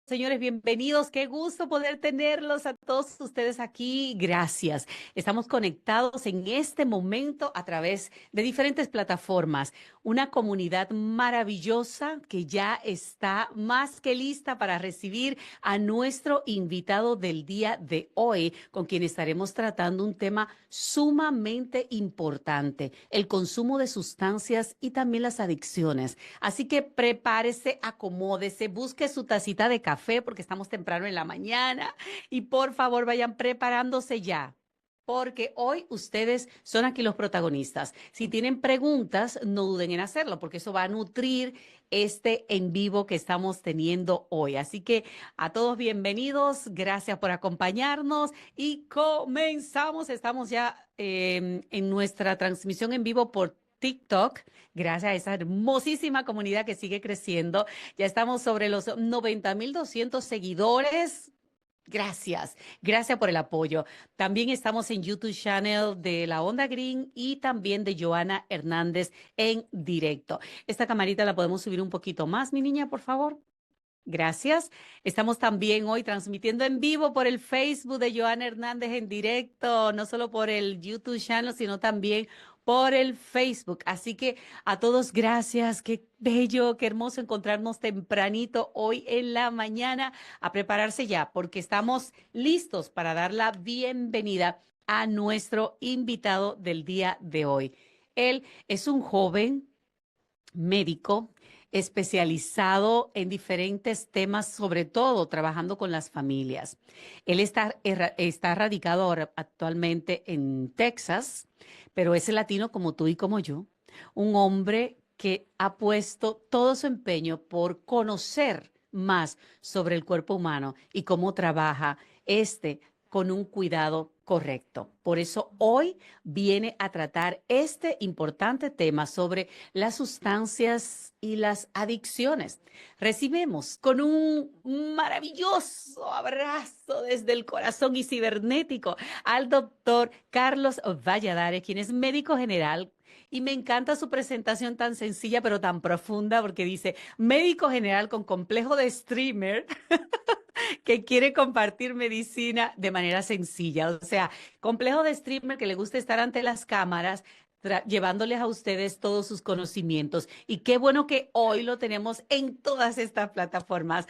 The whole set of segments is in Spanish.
Señores, bienvenidos. Qué gusto poder tenerlos a todos ustedes aquí. Gracias. Estamos conectados en este momento a través de diferentes plataformas. Una comunidad maravillosa que ya está más que lista para recibir a nuestro invitado del día de hoy, con quien estaremos tratando un tema sumamente importante, el consumo de sustancias y también las adicciones. Así que prepárese, acomódese, busque su tacita de café porque estamos temprano en la mañana y por favor vayan preparándose ya. Porque hoy ustedes son aquí los protagonistas. Si tienen preguntas, no duden en hacerlo, porque eso va a nutrir este en vivo que estamos teniendo hoy. Así que a todos bienvenidos, gracias por acompañarnos y comenzamos. Estamos ya en nuestra transmisión en vivo por TikTok. Gracias a esa hermosísima comunidad que sigue creciendo. Ya estamos sobre los 90.200 seguidores. Gracias, gracias por el apoyo. También estamos en YouTube channel de La Onda Green y también de Joana Hernández en directo. Esta camarita la podemos subir un poquito más, mi niña, por favor. Gracias. Estamos también hoy transmitiendo en vivo por el Facebook de Joana Hernández en directo, no solo por el YouTube channel, sino también por el Facebook. Así que a todos gracias. Qué bello, qué hermoso encontrarnos tempranito hoy en la mañana a prepararse ya, porque estamos listos para dar la bienvenida a nuestro invitado del día de hoy. Él es un joven médico especializado en diferentes temas, sobre todo trabajando con las familias. Él está radicado ahora actualmente en Texas, pero es latino como tú y como yo, un hombre que ha puesto todo su empeño por conocer más sobre el cuerpo humano y cómo trabaja este con un cuidado correcto. Por eso hoy viene a tratar este importante tema sobre las sustancias y las adicciones. Recibimos con un maravilloso abrazo desde el corazón y cibernético al doctor Carlos Valladares, quien es médico general. Y me encanta su presentación tan sencilla pero tan profunda porque dice médico general con complejo de streamer que quiere compartir medicina de manera sencilla. O sea, complejo de streamer que le gusta estar ante las cámaras, llevándoles a ustedes todos sus conocimientos. Y qué bueno que hoy lo tenemos en todas estas plataformas.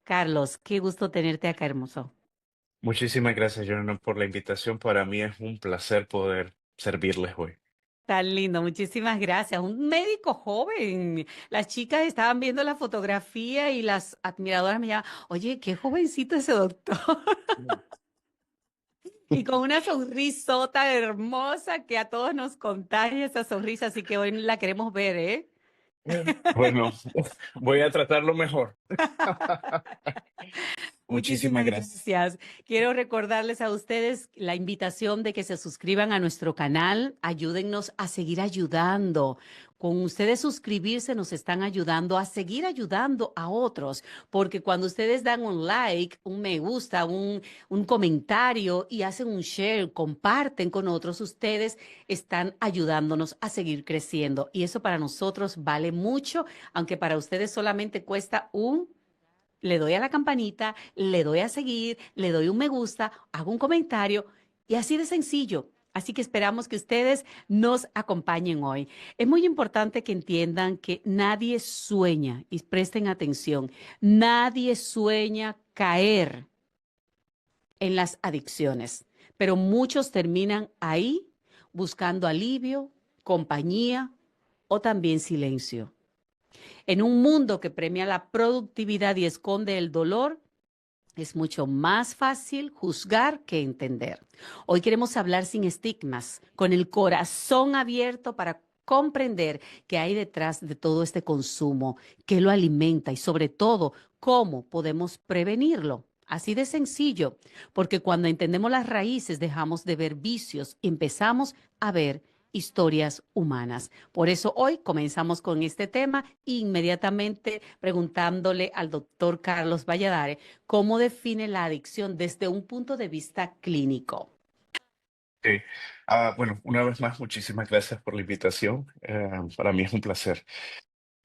Carlos, qué gusto tenerte acá, hermoso. Muchísimas gracias, Jonathan, por la invitación. Para mí es un placer poder servirles hoy. Tan lindo, muchísimas gracias. Un médico joven. Las chicas estaban viendo la fotografía y las admiradoras me llaman, oye, qué jovencito ese doctor. Y con una sonrisota hermosa que a todos nos contagia esa sonrisa, así que hoy la queremos ver, ¿eh? Bueno, voy a tratarlo mejor. Muchísimas Muchísimas gracias. gracias. Quiero recordarles a ustedes la invitación de que se suscriban a nuestro canal. Ayúdennos a seguir ayudando. Con ustedes suscribirse nos están ayudando a seguir ayudando a otros, porque cuando ustedes dan un like, un me gusta, un comentario y hacen un share, comparten con otros, ustedes están ayudándonos a seguir creciendo. Y eso para nosotros vale mucho, aunque para ustedes solamente cuesta le doy a la campanita, le doy a seguir, le doy un me gusta, hago un comentario y así de sencillo. Así que esperamos que ustedes nos acompañen hoy. Es muy importante que entiendan que nadie sueña, y presten atención, nadie sueña caer en las adicciones, pero muchos terminan ahí buscando alivio, compañía o también silencio. En un mundo que premia la productividad y esconde el dolor, es mucho más fácil juzgar que entender. Hoy queremos hablar sin estigmas, con el corazón abierto para comprender qué hay detrás de todo este consumo, qué lo alimenta y sobre todo cómo podemos prevenirlo. Así de sencillo, porque cuando entendemos las raíces dejamos de ver vicios y empezamos a ver historias humanas. Por eso hoy comenzamos con este tema inmediatamente preguntándole al doctor Carlos Valladares cómo define la adicción desde un punto de vista clínico. Sí. Bueno, una vez más, muchísimas gracias por la invitación. Para mí es un placer.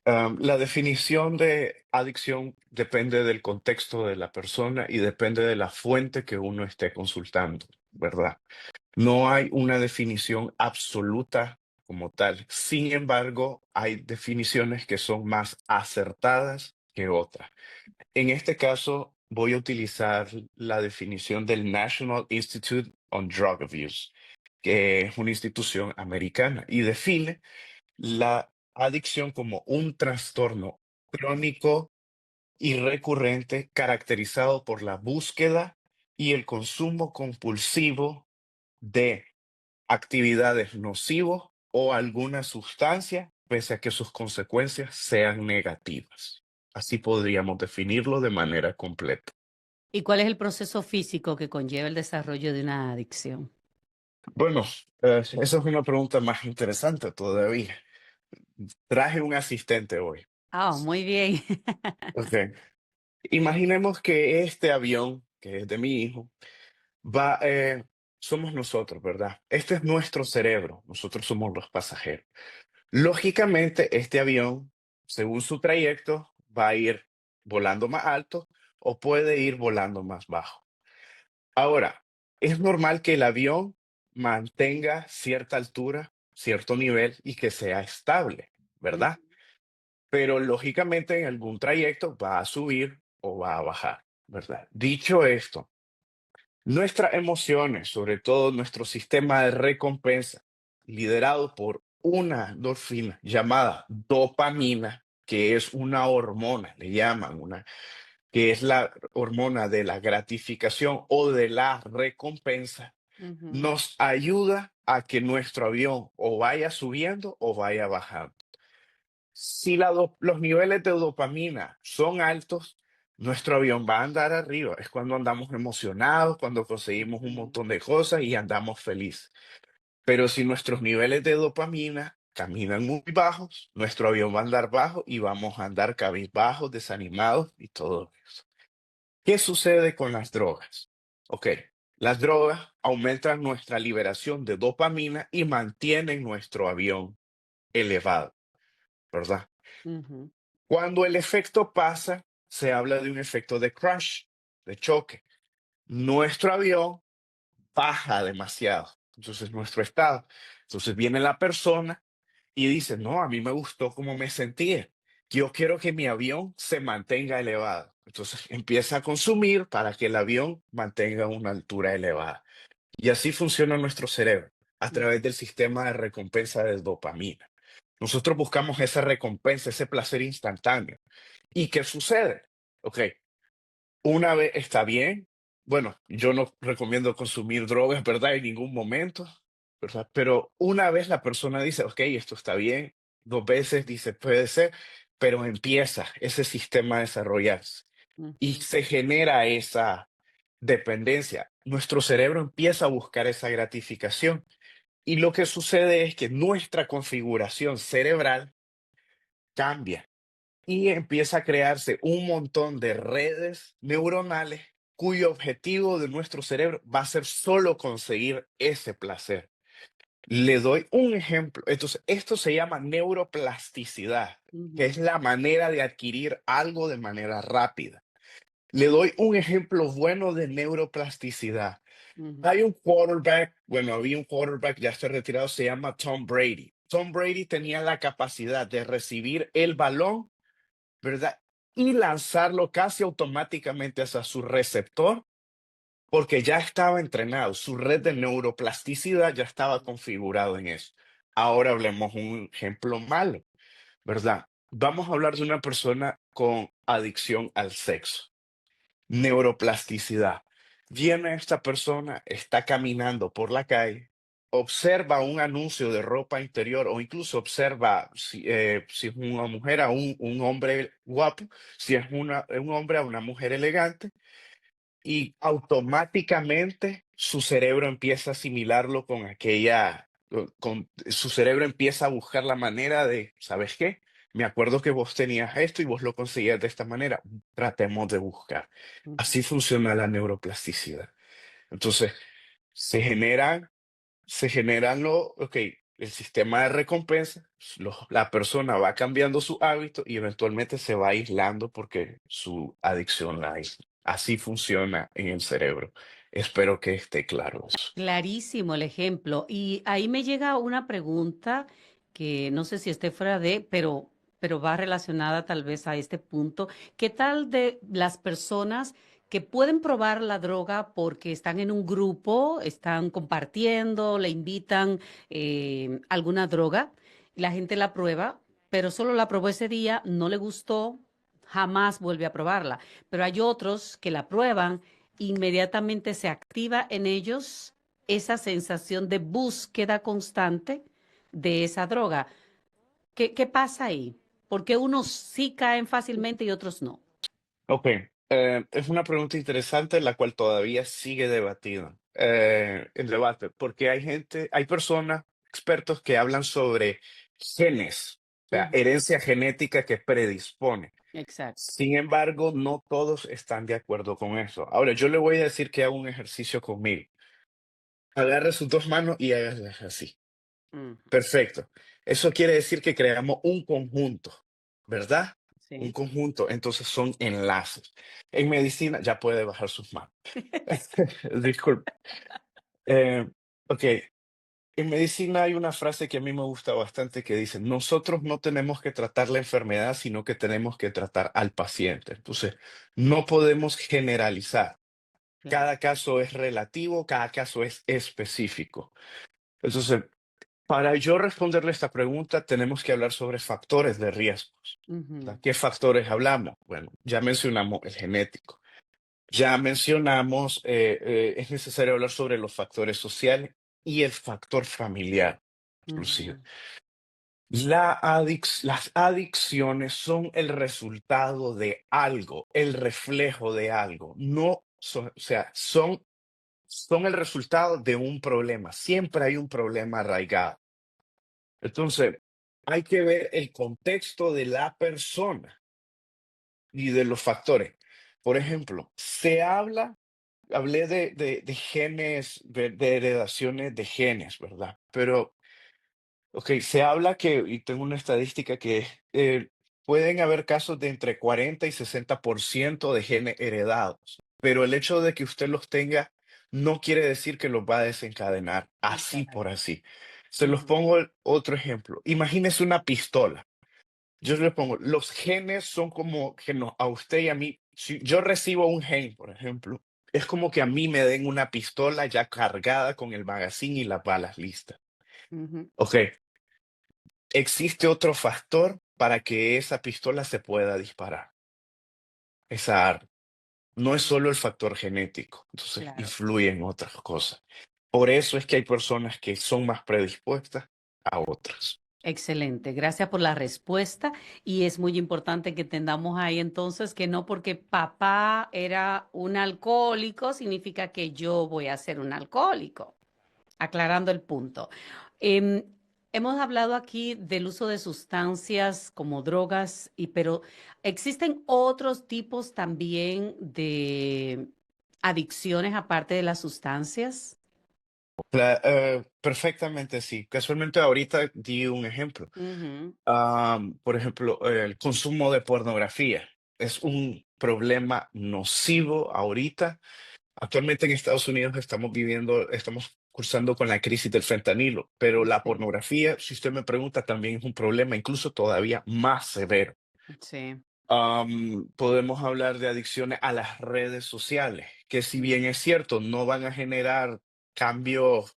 La definición de adicción depende del contexto de la persona y depende de la fuente que uno esté consultando, ¿verdad? No hay una definición absoluta como tal. Sin embargo, hay definiciones que son más acertadas que otras. En este caso, voy a utilizar la definición del National Institute on Drug Abuse, que es una institución americana y define la adicción como un trastorno crónico y recurrente caracterizado por la búsqueda y el consumo compulsivo de actividades nocivos o alguna sustancia, pese a que sus consecuencias sean negativas. Así podríamos definirlo de manera completa. ¿Y cuál es el proceso físico que conlleva el desarrollo de una adicción? Bueno, esa es una pregunta más interesante todavía. Traje un asistente hoy. Ah, muy bien. Ok. Imaginemos que este avión, que es de mi hijo, va, somos nosotros, ¿verdad? Este es nuestro cerebro, nosotros somos los pasajeros. Lógicamente, este avión, según su trayecto, va a ir volando más alto o puede ir volando más bajo. Ahora, es normal que el avión mantenga cierta altura, cierto nivel y que sea estable, ¿verdad? Ujú, Pero lógicamente en algún trayecto va a subir o va a bajar, ¿verdad? Dicho esto, nuestras emociones, sobre todo nuestro sistema de recompensa, liderado por una endorfina llamada dopamina, que es una hormona, le llaman una, que es la hormona de la gratificación o de la recompensa, ujú, nos ayuda a que nuestro avión o vaya subiendo o vaya bajando. Si los niveles de dopamina son altos, nuestro avión va a andar arriba. Es cuando andamos emocionados, cuando conseguimos un ujú, montón de cosas y andamos felices. Pero si nuestros niveles de dopamina caminan muy bajos, nuestro avión va a andar bajo y vamos a andar cabizbajos, desanimados y todo eso. ¿Qué sucede con las drogas? Ok, las drogas aumentan nuestra liberación de dopamina y mantienen nuestro avión elevado, ¿verdad? ujú, Cuando el efecto pasa, se habla de un efecto de crash, de choque. Nuestro avión baja demasiado, entonces nuestro estado. Entonces viene la persona y dice, no, a mí me gustó cómo me sentía. Yo quiero que mi avión se mantenga elevado. Entonces empieza a consumir para que el avión mantenga una altura elevada. Y así funciona nuestro cerebro, a ujú, través del sistema de recompensa de dopamina. Nosotros buscamos esa recompensa, ese placer instantáneo. ¿Y qué sucede? Ok, una vez está bien. Bueno, yo no recomiendo consumir drogas, ¿verdad? En ningún momento, ¿verdad? Pero una vez la persona dice, ok, esto está bien, dos veces dice, puede ser, pero empieza ese sistema a desarrollarse y ujú, se genera esa dependencia. Nuestro cerebro empieza a buscar esa gratificación y lo que sucede es que nuestra configuración cerebral cambia y empieza a crearse un montón de redes neuronales cuyo objetivo de nuestro cerebro va a ser solo conseguir ese placer. Le doy un ejemplo. Entonces, esto se llama neuroplasticidad, que es ujú, la manera de adquirir algo de manera rápida. Le doy un ejemplo bueno de neuroplasticidad. ujú, Hay un quarterback, bueno, había un quarterback, ya está retirado, se llama Tom Brady. Tom Brady tenía la capacidad de recibir el balón, ¿verdad? Y lanzarlo casi automáticamente hacia su receptor, porque ya estaba entrenado, su red de neuroplasticidad ya estaba configurado en eso. Ahora hablemos un ejemplo malo, ¿verdad? Vamos a hablar de una persona con adicción al sexo. Neuroplasticidad. Viene esta persona, está caminando por la calle, observa un anuncio de ropa interior o incluso observa si es una mujer a un hombre guapo, si es un hombre a una mujer elegante y automáticamente su cerebro empieza a asimilarlo con su cerebro empieza a buscar la manera de, ¿sabes qué? Me acuerdo que vos tenías esto y vos lo conseguías de esta manera. Tratemos de buscar. ujú, Así funciona la neuroplasticidad. Entonces, se generan, se generan ok, el sistema de recompensa, la persona va cambiando su hábito y eventualmente se va aislando porque su adicción la aísla. Así funciona en el cerebro. Espero que esté claro eso. Clarísimo el ejemplo. Y ahí me llega una pregunta que no sé si esté fuera de, pero va relacionada tal vez a este punto. ¿Qué tal de las personas que pueden probar la droga porque están en un grupo, están compartiendo, le invitan alguna droga, la gente la prueba, pero solo la probó ese día, no le gustó, jamás vuelve a probarla. Pero hay otros que la prueban, inmediatamente se activa en ellos esa sensación de búsqueda constante de esa droga. ¿Qué pasa ahí? ¿Por qué unos sí caen fácilmente y otros no? Ok, es una pregunta interesante la cual todavía sigue debatida, en debate, porque hay personas, expertos que hablan sobre genes, o sea, Ujú, herencia genética que predispone. exacto. Sin embargo, no todos están de acuerdo con eso. Ahora, yo le voy a decir que haga un ejercicio conmigo. Agarre sus dos manos y hágalas así. Ujú, Perfecto. Eso quiere decir que creamos un conjunto, ¿verdad? Un sí. conjunto, entonces son enlaces. En medicina ya puede bajar sus manos. Disculpe. Eh, ok, en medicina hay una frase que a mí me gusta bastante que dice, nosotros no tenemos que tratar la enfermedad, sino que tenemos que tratar al paciente. Entonces, no podemos generalizar. Claro. Cada caso es relativo, cada caso es específico. Entonces, para yo responderle esta pregunta, tenemos que hablar sobre factores de riesgos, ¿verdad? Ujú, ¿Qué factores hablamos? Bueno, ya mencionamos el genético, ya mencionamos, es necesario hablar sobre los factores sociales y el factor familiar, inclusive. ujú, Las adicciones son el resultado de algo, el reflejo de algo, no son, o sea, son el resultado de un problema. Siempre hay un problema arraigado. Entonces, hay que ver el contexto de la persona y de los factores. Por ejemplo, hablé de genes, de heredaciones de genes, ¿verdad? Pero ok, se habla que, y tengo una estadística que pueden haber casos de entre 40 y 60% de genes heredados, pero el hecho de que usted los tenga no quiere decir que los va a desencadenar así por exacto. así. Se los Ujú, pongo otro ejemplo. Imagínese una pistola. Yo le pongo, los genes son como que a usted y a mí, si yo recibo un gen, por ejemplo, es como que a mí me den una pistola ya cargada con el magazine y las balas listas. ujú, Ok, existe otro factor para que esa pistola se pueda disparar, esa arma. No es solo el factor genético, entonces claro. influyen otras cosas. Por eso es que hay personas que son más predispuestas a otras. Excelente, gracias por la respuesta y es muy importante que entendamos ahí entonces que no porque papá era un alcohólico significa que yo voy a ser un alcohólico, aclarando el punto. Em, Hemos hablado aquí del uso de sustancias como drogas, pero existen otros tipos también de adicciones aparte de las sustancias. Perfectamente sí. Casualmente ahorita di un ejemplo. Ujú, Por ejemplo, el consumo de pornografía es un problema nocivo ahorita. Actualmente en Estados Unidos estamos cursando con la crisis del fentanilo, pero la sí, pornografía, si usted me pregunta, también es un problema incluso todavía más severo. sí. Podemos hablar de adicciones a las redes sociales, que si bien Ujú, es cierto, no van a generar cambios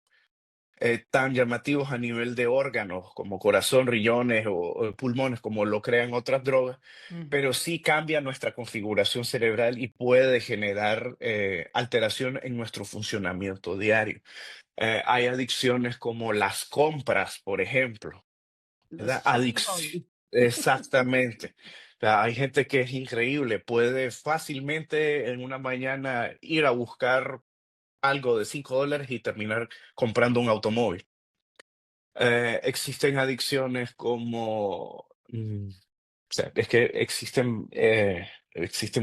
tan llamativos a nivel de órganos como corazón, riñones o pulmones, como lo crean otras drogas, pero ujú. sí cambia nuestra configuración cerebral y puede generar alteración en nuestro funcionamiento diario. Hay adicciones como las compras, por ejemplo, Los ¿verdad? shopping. Exactamente. O sea, hay gente que es increíble, puede fácilmente en una mañana ir a buscar algo de $5 y terminar comprando un automóvil. Existen adicciones como, o sea, es que existen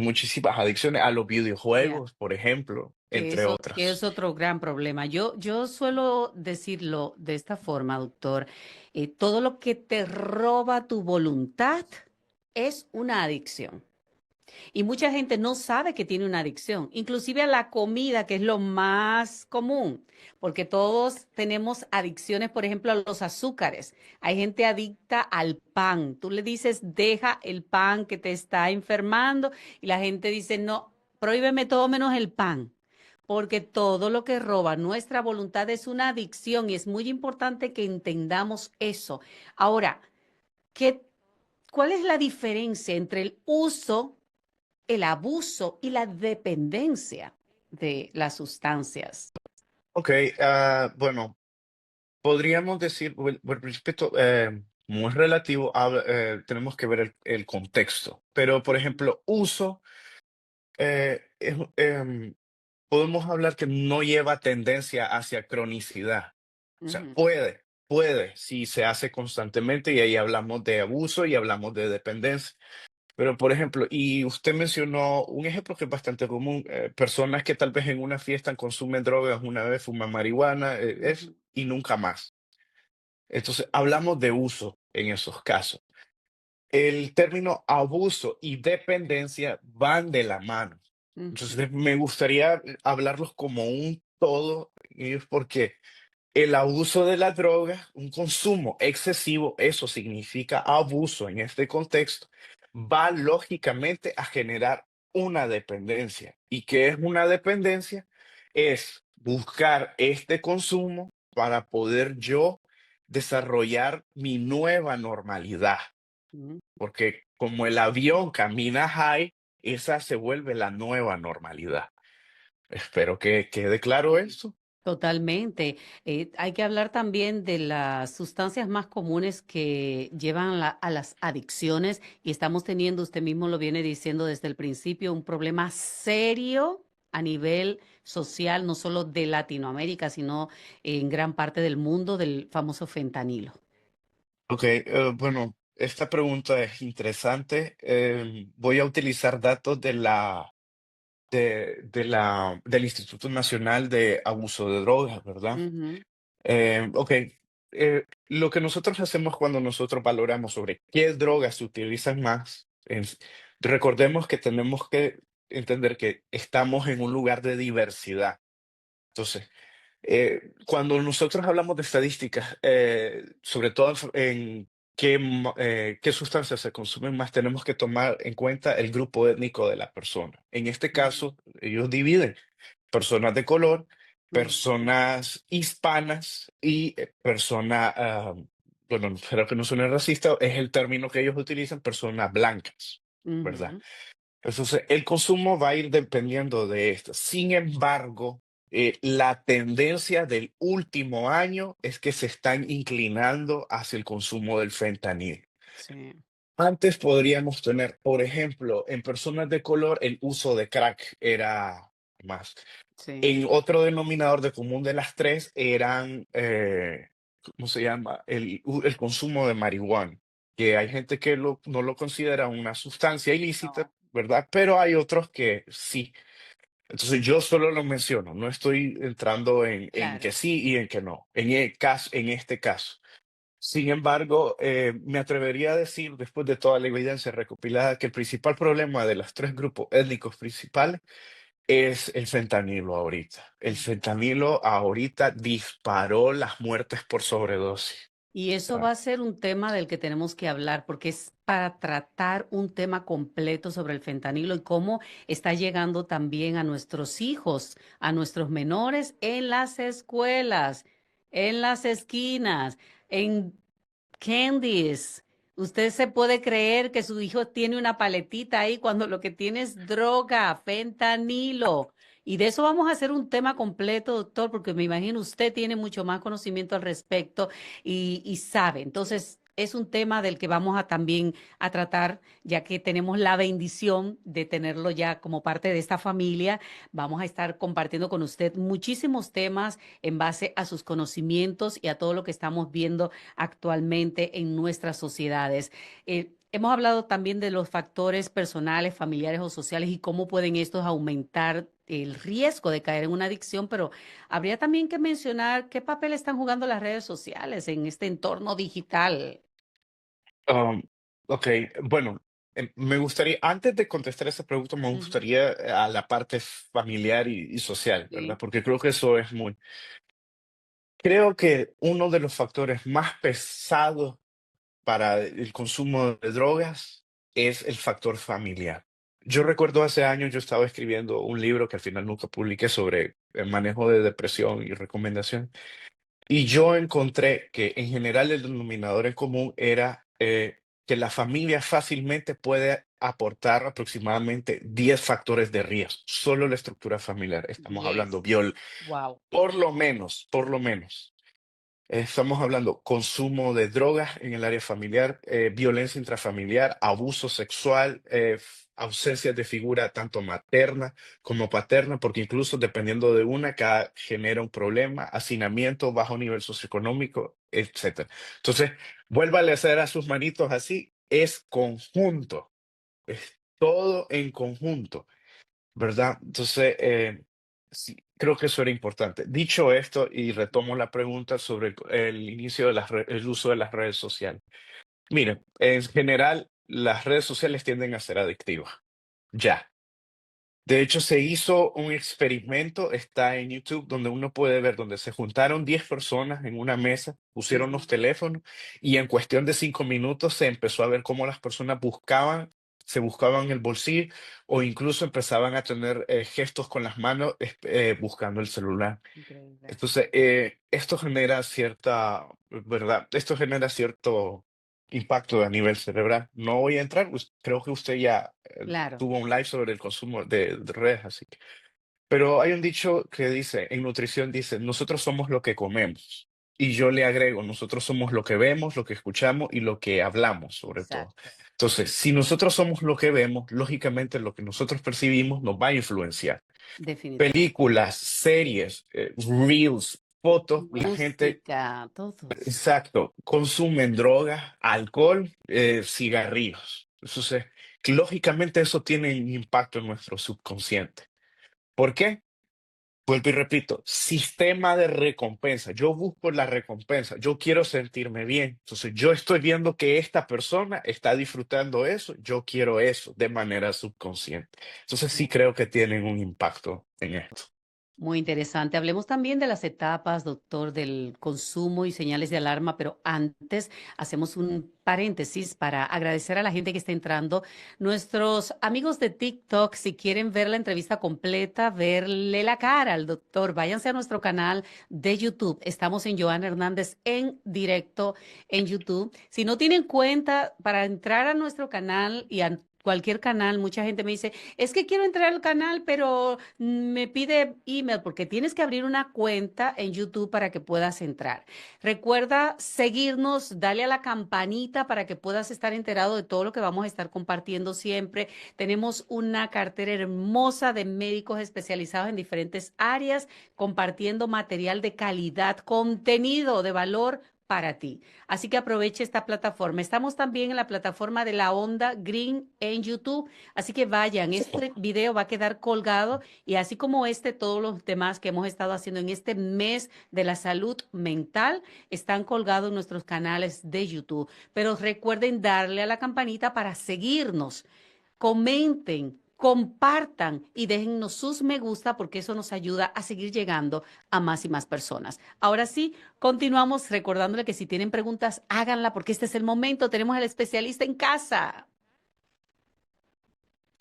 muchísimas adicciones a los Ya. videojuegos, por ejemplo. entre Que es otras. otro gran problema. Yo suelo decirlo de esta forma, doctor. Todo lo que te roba tu voluntad es una adicción. Y mucha gente no sabe que tiene una adicción, inclusive a la comida, que es lo más común, porque todos tenemos adicciones, por ejemplo, a los azúcares. Hay gente adicta al pan. Tú le dices, deja el pan que te está enfermando, y la gente dice, no, prohíbeme todo menos el pan. Porque todo lo que roba nuestra voluntad es una adicción y es muy importante que entendamos eso. Ahora, ¿qué, cuál es la diferencia entre el uso, el abuso y la dependencia de las sustancias? Ok, bueno, podríamos decir, bueno, respeto, muy relativo, tenemos que ver el contexto, pero por ejemplo, uso, es, podemos hablar que no lleva tendencia hacia cronicidad. O sea, Ujú, puede, si se hace constantemente y ahí hablamos de abuso y hablamos de dependencia. Pero, por ejemplo, y usted mencionó un ejemplo que es bastante común, personas que tal vez en una fiesta consumen drogas una vez, fuman marihuana, ujú, y nunca más. Entonces, hablamos de uso en esos casos. El término abuso y dependencia van de la mano. ujú, Entonces, me gustaría hablarlos como un todo, y es porque el abuso de la droga, un consumo excesivo, eso significa abuso en este contexto, va lógicamente a generar una dependencia. ¿Y qué es una dependencia? Es buscar este consumo para poder yo desarrollar mi nueva normalidad, ujú. porque como el avión camina high, esa se vuelve la nueva normalidad. Espero que quede claro eso. Totalmente. Hay que hablar también de las sustancias más comunes que llevan a las adicciones y estamos teniendo, usted mismo lo viene diciendo desde el principio, un problema serio a nivel social, no solo de Latinoamérica, sino en gran parte del mundo, del famoso fentanilo. Ok, bueno, esta pregunta es interesante. Voy a utilizar datos del Instituto Nacional de Abuso de Drogas, ¿verdad? Ujú, Ok, lo que nosotros hacemos cuando nosotros valoramos sobre qué drogas se utilizan más, recordemos que tenemos que entender que estamos en un lugar de diversidad. Entonces, cuando nosotros hablamos de estadísticas, sobre todo en qué sustancias se consumen más, tenemos que tomar en cuenta el grupo étnico de la persona. En este ujú, caso, ellos dividen personas de color, ujú, personas hispanas y personas, bueno, espero que no suene racista, es el término que ellos utilizan, personas blancas, ¿verdad? ujú, Entonces, el consumo va a ir dependiendo de esto. Sin embargo, la tendencia del último año es que se están inclinando hacia el consumo del fentanil. sí, Antes podríamos tener, por ejemplo, en personas de color, el uso de crack era más. sí. En otro denominador de común de las tres eran, ¿cómo se llama? El consumo de marihuana, que hay gente que no lo considera una sustancia ilícita, No, ¿verdad? Pero hay otros que sí. Entonces yo solo lo menciono, no estoy entrando en que claro. sí y en que no, en este caso. Sin embargo, me atrevería a decir, después de toda la evidencia recopilada, que el principal problema de los tres grupos étnicos principales es el fentanilo ahorita. El fentanilo ahorita disparó las muertes por sobredosis. Y eso va Ah, a ser un tema del que tenemos que hablar porque es para tratar un tema completo sobre el fentanilo y cómo está llegando también a nuestros hijos, a nuestros menores en las escuelas, en las esquinas, en candies. Usted se puede creer que su hijo tiene una paletita ahí cuando lo que tiene es droga, fentanilo. Y de eso vamos a hacer un tema completo, doctor, porque me imagino usted tiene mucho más conocimiento al respecto y sabe. Entonces, es un tema del que vamos a también a tratar, ya que tenemos la bendición de tenerlo ya como parte de esta familia. Vamos a estar compartiendo con usted muchísimos temas en base a sus conocimientos y a todo lo que estamos viendo actualmente en nuestras sociedades. Hemos hablado también de los factores personales, familiares o sociales y cómo pueden estos aumentar el riesgo de caer en una adicción, pero habría también que mencionar qué papel están jugando las redes sociales en este entorno digital. Um, ok, bueno, me gustaría, antes de contestar esa pregunta, me Ujú. gustaría a la parte familiar y social, ¿verdad? Sí. Porque creo que eso es muy... Creo que uno de los factores más pesados para el consumo de drogas es el factor familiar. Yo recuerdo hace años yo estaba escribiendo un libro que al final nunca publiqué sobre el manejo de depresión y recomendación. Y yo encontré que en general el denominador en común era que la familia fácilmente puede aportar aproximadamente 10 factores de riesgo. Solo la estructura familiar. Estamos hablando 10. Wow. por lo menos. Estamos hablando consumo de drogas en el área familiar, violencia intrafamiliar, abuso sexual, ausencia de figura tanto materna como paterna, porque incluso dependiendo de una, cada genera un problema, hacinamiento, bajo nivel socioeconómico, etcétera. Entonces, vuélvale a hacer a sus manitos así, es conjunto, es todo en conjunto. ¿Verdad? Entonces, sí, creo que eso era importante. Dicho esto, y retomo la pregunta sobre el inicio de el uso de las redes sociales. Miren, en general, las redes sociales tienden a ser adictivas. Ya. De hecho, se hizo un experimento, está en YouTube, donde uno puede ver, donde se juntaron 10 personas en una mesa, pusieron los Ujú. teléfonos y en cuestión de 5 minutos se empezó a ver cómo las personas buscaban, se buscaban el bolsillo o incluso empezaban a tener gestos con las manos buscando el celular. Increíble. Entonces, esto genera cierta, ¿verdad? Esto genera cierto impacto a nivel cerebral. No voy a entrar, creo que usted ya Claro. tuvo un live sobre el consumo de redes, así que. Pero hay un dicho que dice, en nutrición dice, nosotros somos lo que comemos. Y yo le agrego, nosotros somos lo que vemos, lo que escuchamos y lo que hablamos, sobre todo. Exacto. Entonces, si nosotros somos lo que vemos, lógicamente lo que nosotros percibimos nos va a influenciar. Definitivamente. Películas, series, reels, fotos, la gente, Música, todo. exacto, consumen drogas, alcohol, cigarrillos. Entonces, lógicamente eso tiene un impacto en nuestro subconsciente. ¿Por qué? Vuelvo y repito, sistema de recompensa. Yo busco la recompensa, yo quiero sentirme bien. Entonces, yo estoy viendo que esta persona está disfrutando eso, yo quiero eso de manera subconsciente. Entonces, sí creo que tienen un impacto en esto. Muy interesante. Hablemos también de las etapas, doctor, del consumo y señales de alarma, pero antes hacemos un paréntesis para agradecer a la gente que está entrando. Nuestros amigos de TikTok, si quieren ver la entrevista completa, verle la cara al doctor, váyanse a nuestro canal de YouTube. Estamos en Joana Hernández en directo en YouTube. Si no tienen cuenta para entrar a nuestro canal y a cualquier canal, mucha gente me dice, es que quiero entrar al canal, pero me pide email porque tienes que abrir una cuenta en YouTube para que puedas entrar. Recuerda seguirnos, dale a la campanita para que puedas estar enterado de todo lo que vamos a estar compartiendo siempre. Tenemos una cartera hermosa de médicos especializados en diferentes áreas, compartiendo material de calidad, contenido de valor para ti. Así que aproveche esta plataforma. Estamos también en la plataforma de la Onda Green en YouTube. Así que vayan, este video va a quedar colgado y así como este, todos los demás que hemos estado haciendo en este mes de la salud mental están colgados en nuestros canales de YouTube. Pero recuerden darle a la campanita para seguirnos. Comenten, compartan y déjennos sus me gusta porque eso nos ayuda a seguir llegando a más y más personas. Ahora sí, continuamos recordándole que si tienen preguntas, háganla porque este es el momento. Tenemos al especialista en casa.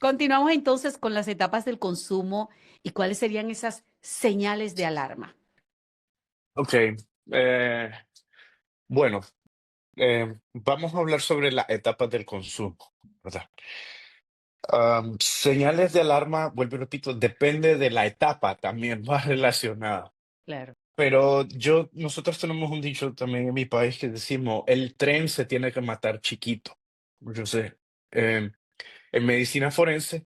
Continuamos entonces con las etapas del consumo y cuáles serían esas señales de alarma. Ok, eh, bueno, vamos a hablar sobre las etapas del consumo, ¿verdad? Señales de alarma, vuelvo y repito, depende de la etapa también, va relacionada. Claro. Pero nosotros tenemos un dicho también en mi país que decimos, el tren se tiene que matar chiquito. Yo sé, em, en medicina forense,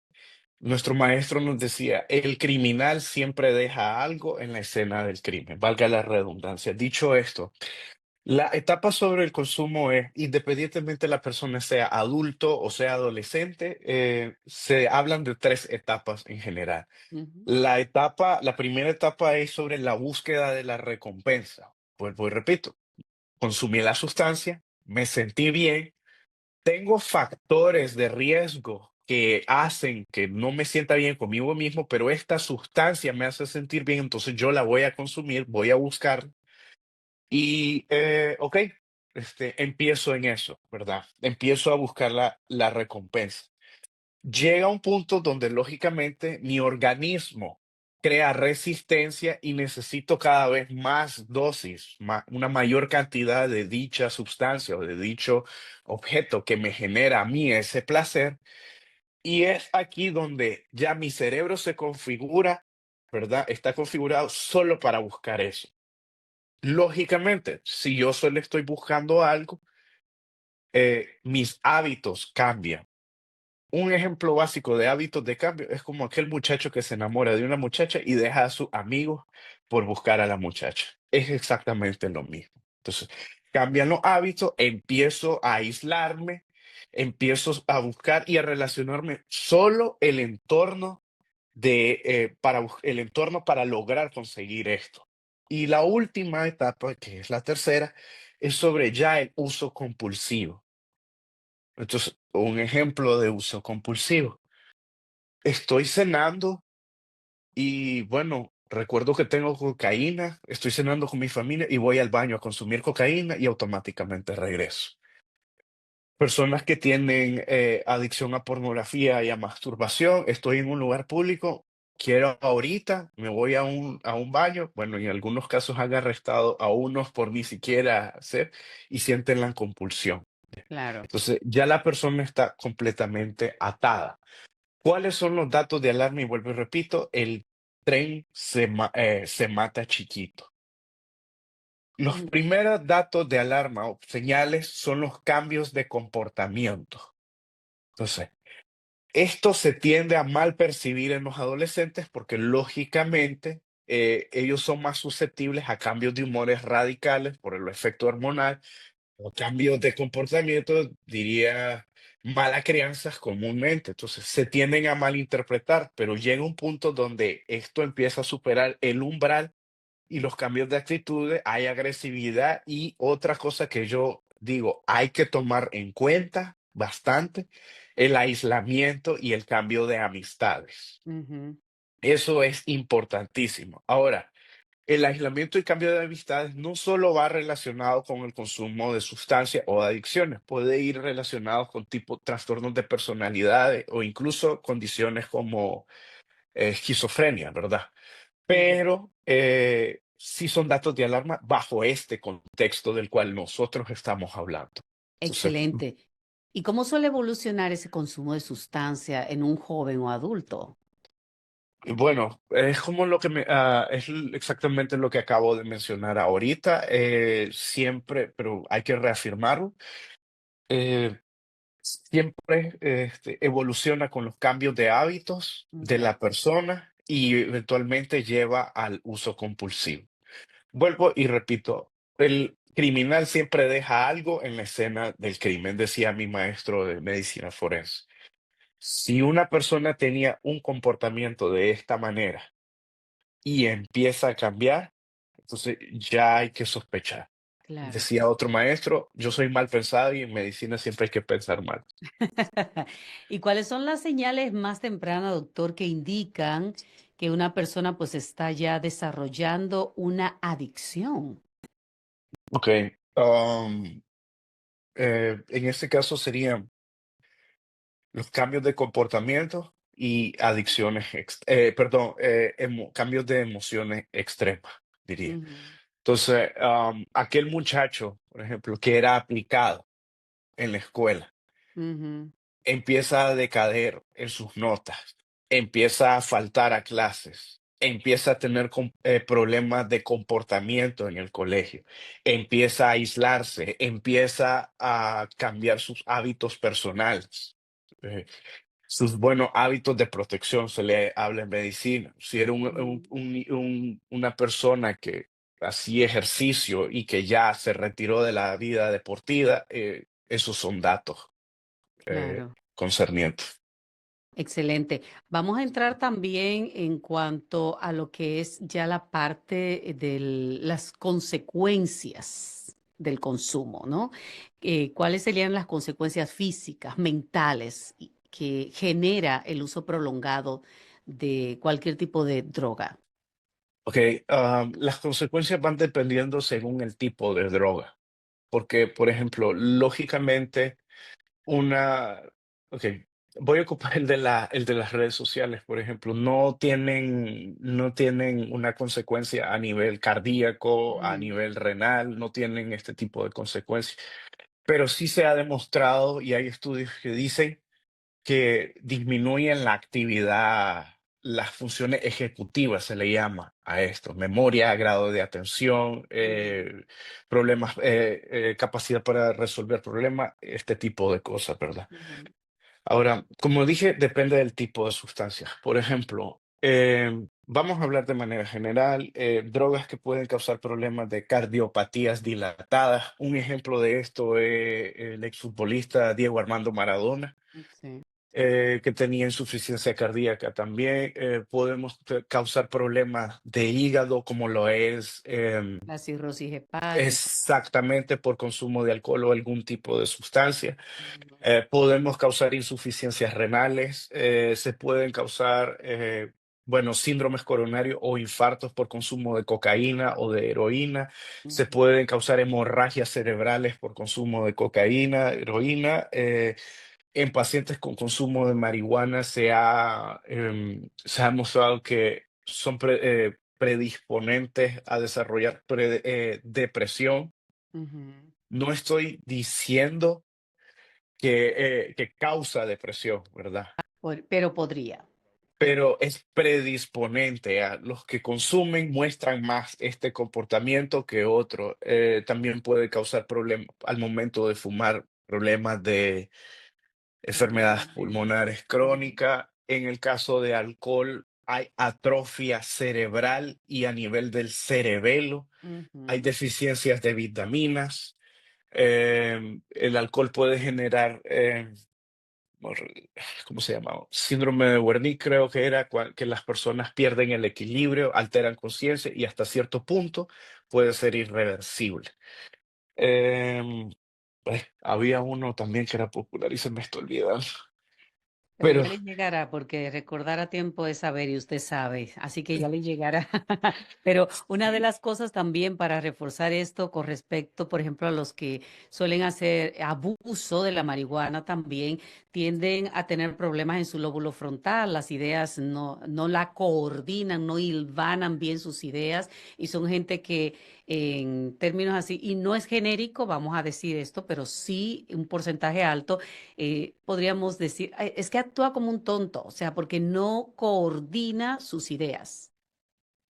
nuestro maestro nos decía, el criminal siempre deja algo en la escena del crimen, valga la redundancia. Dicho esto, La etapa sobre el consumo es, independientemente la persona sea adulto o sea adolescente, se hablan de tres etapas en general. Ujú, La primera etapa es sobre la búsqueda de la recompensa. Vuelvo y repito, consumí la sustancia, me sentí bien, tengo factores de riesgo que hacen que no me sienta bien conmigo mismo, pero esta sustancia me hace sentir bien, entonces yo la voy a consumir, voy a buscar y, ok, empiezo en eso, ¿verdad? Empiezo a buscar la recompensa. Llega un punto donde lógicamente mi organismo crea resistencia y necesito cada vez más dosis, una mayor cantidad de dicha sustancia o de dicho objeto que me genera a mí ese placer. Y es aquí donde ya mi cerebro se configura, ¿verdad? Está configurado solo para buscar eso. Lógicamente, si yo solo estoy buscando algo, mis hábitos cambian. Un ejemplo básico de hábitos de cambio es como aquel muchacho que se enamora de una muchacha y deja a sus amigos por buscar a la muchacha. Es exactamente lo mismo. Entonces, cambian los hábitos, empiezo a aislarme, empiezo a buscar y a relacionarme solo el entorno el entorno para lograr conseguir esto. Y la última etapa, que es la tercera, es sobre ya el uso compulsivo. Entonces, un ejemplo de uso compulsivo. Estoy cenando y bueno, recuerdo que tengo cocaína, estoy cenando con mi familia y voy al baño a consumir cocaína y automáticamente regreso. Personas que tienen adicción a pornografía y a masturbación, estoy en un lugar público, quiero ahorita, me voy a un baño, bueno, y en algunos casos han arrestado a unos por ni siquiera hacer y sienten la compulsión. claro. Entonces, ya la persona está completamente atada. ¿Cuáles son los datos de alarma? Y vuelvo y repito, el tren se mata chiquito. Los Mm, primeros datos de alarma o señales son los cambios de comportamiento. Entonces, esto se tiende a mal percibir en los adolescentes porque lógicamente ellos son más susceptibles a cambios de humores radicales por el efecto hormonal o cambios de comportamiento, diría, mala crianza comúnmente. Entonces se tienden a malinterpretar, pero llega un punto donde esto empieza a superar el umbral y los cambios de actitudes, hay agresividad y otra cosa que yo digo, hay que tomar en cuenta bastante, el aislamiento y el cambio de amistades. ujú, Eso es importantísimo. Ahora, el aislamiento y cambio de amistades no solo va relacionado con el consumo de sustancias o de adicciones, puede ir relacionado con tipo trastornos de personalidad o incluso condiciones como esquizofrenia, ¿verdad? ujú. Pero sí son datos de alarma bajo este contexto del cual nosotros estamos hablando. Entonces, Excelente. ¿Y cómo suele evolucionar ese consumo de sustancia en un joven o adulto? bueno, es como exactamente lo que acabo de mencionar ahorita. Siempre, pero hay que reafirmarlo. eh, Siempre evoluciona con los cambios de hábitos de Ok. la persona y eventualmente lleva al uso compulsivo. Vuelvo y repito, el criminal siempre deja algo en la escena del crimen, decía mi maestro de medicina forense. Si una persona tenía un comportamiento de esta manera y empieza a cambiar, entonces ya hay que sospechar. Claro. Decía otro maestro, yo soy mal pensado y en medicina siempre hay que pensar mal. ¿Y cuáles son las señales más tempranas, doctor, que indican que una persona pues está ya desarrollando una adicción? Ok, en este caso serían los cambios de comportamiento y adicciones, perdón, cambios de emociones extremas, diría. Ujú, Entonces, aquel muchacho, por ejemplo, que era aplicado en la escuela, ujú, empieza a decaer en sus notas, empieza a faltar a clases, empieza a tener problemas de comportamiento en el colegio, empieza a aislarse, empieza a cambiar sus hábitos personales. eh, Sus buenos hábitos de protección se le habla en medicina. Si era ujú, una persona que así ejercicio y que ya se retiró de la vida deportiva, esos son datos claro. concernientes. Excelente. Vamos a entrar también en cuanto a lo que es ya la parte de las consecuencias del consumo, ¿no? ¿Cuáles serían las consecuencias físicas, mentales que genera el uso prolongado de cualquier tipo de droga? Ok, las consecuencias van dependiendo según el tipo de droga, porque, por ejemplo, lógicamente, una, ok, voy a ocupar el de las redes sociales, por ejemplo, no tienen una consecuencia a nivel cardíaco, a Mm, nivel renal, no tienen este tipo de consecuencias, pero sí se ha demostrado y hay estudios que dicen que disminuyen la actividad, las funciones ejecutivas, se le llama a esto, memoria, grado de atención, ujú, problemas, capacidad para resolver problemas, este tipo de cosas, ¿verdad? ujú, Ahora, como dije, depende del tipo de sustancia. Por ejemplo, vamos a hablar de manera general, drogas que pueden causar problemas de cardiopatías dilatadas. Un ejemplo de esto es el exfutbolista Diego Armando Maradona, sí. que tenía insuficiencia cardíaca también. Podemos causar problemas de hígado, como lo es La cirrosis hepática. exactamente por consumo de alcohol o algún tipo de sustancia. Ujú, Podemos causar insuficiencias renales, se pueden causar, bueno, síndromes coronarios o infartos por consumo de cocaína o de heroína, se ujú, pueden causar hemorragias cerebrales por consumo de cocaína, heroína. En pacientes con consumo de marihuana se ha mostrado que son predisponentes a desarrollar depresión. ujú. No estoy diciendo que causa depresión, ¿verdad? Pero podría. Pero es predisponente a los que consumen, muestran más este comportamiento que otro. También puede causar problemas al momento de fumar, problemas de enfermedades Pulmonares. pulmonares Ujú, crónicas. En el caso de alcohol, hay atrofia cerebral y a nivel del cerebelo, hay ujú, deficiencias de vitaminas. El alcohol puede generar ¿cómo se llama? Síndrome de Wernicke, creo que era, que las personas pierden el equilibrio, alteran conciencia y hasta cierto punto puede ser irreversible. Em, había uno también que era popular y se me está olvidando. Pero Pero ya le llegará, porque recordar a tiempo es saber y usted sabe, así que ya le llegará. Pero una de sí, las cosas también para reforzar esto con respecto, por ejemplo, a los que suelen hacer abuso de la marihuana también, tienden a tener problemas en su lóbulo frontal, las ideas no la coordinan, no hilvanan bien sus ideas y son gente que en términos así, y no es genérico, vamos a decir esto, pero sí un porcentaje alto podríamos decir, "Ay, es que actúa como un tonto, o sea, porque no coordina sus ideas.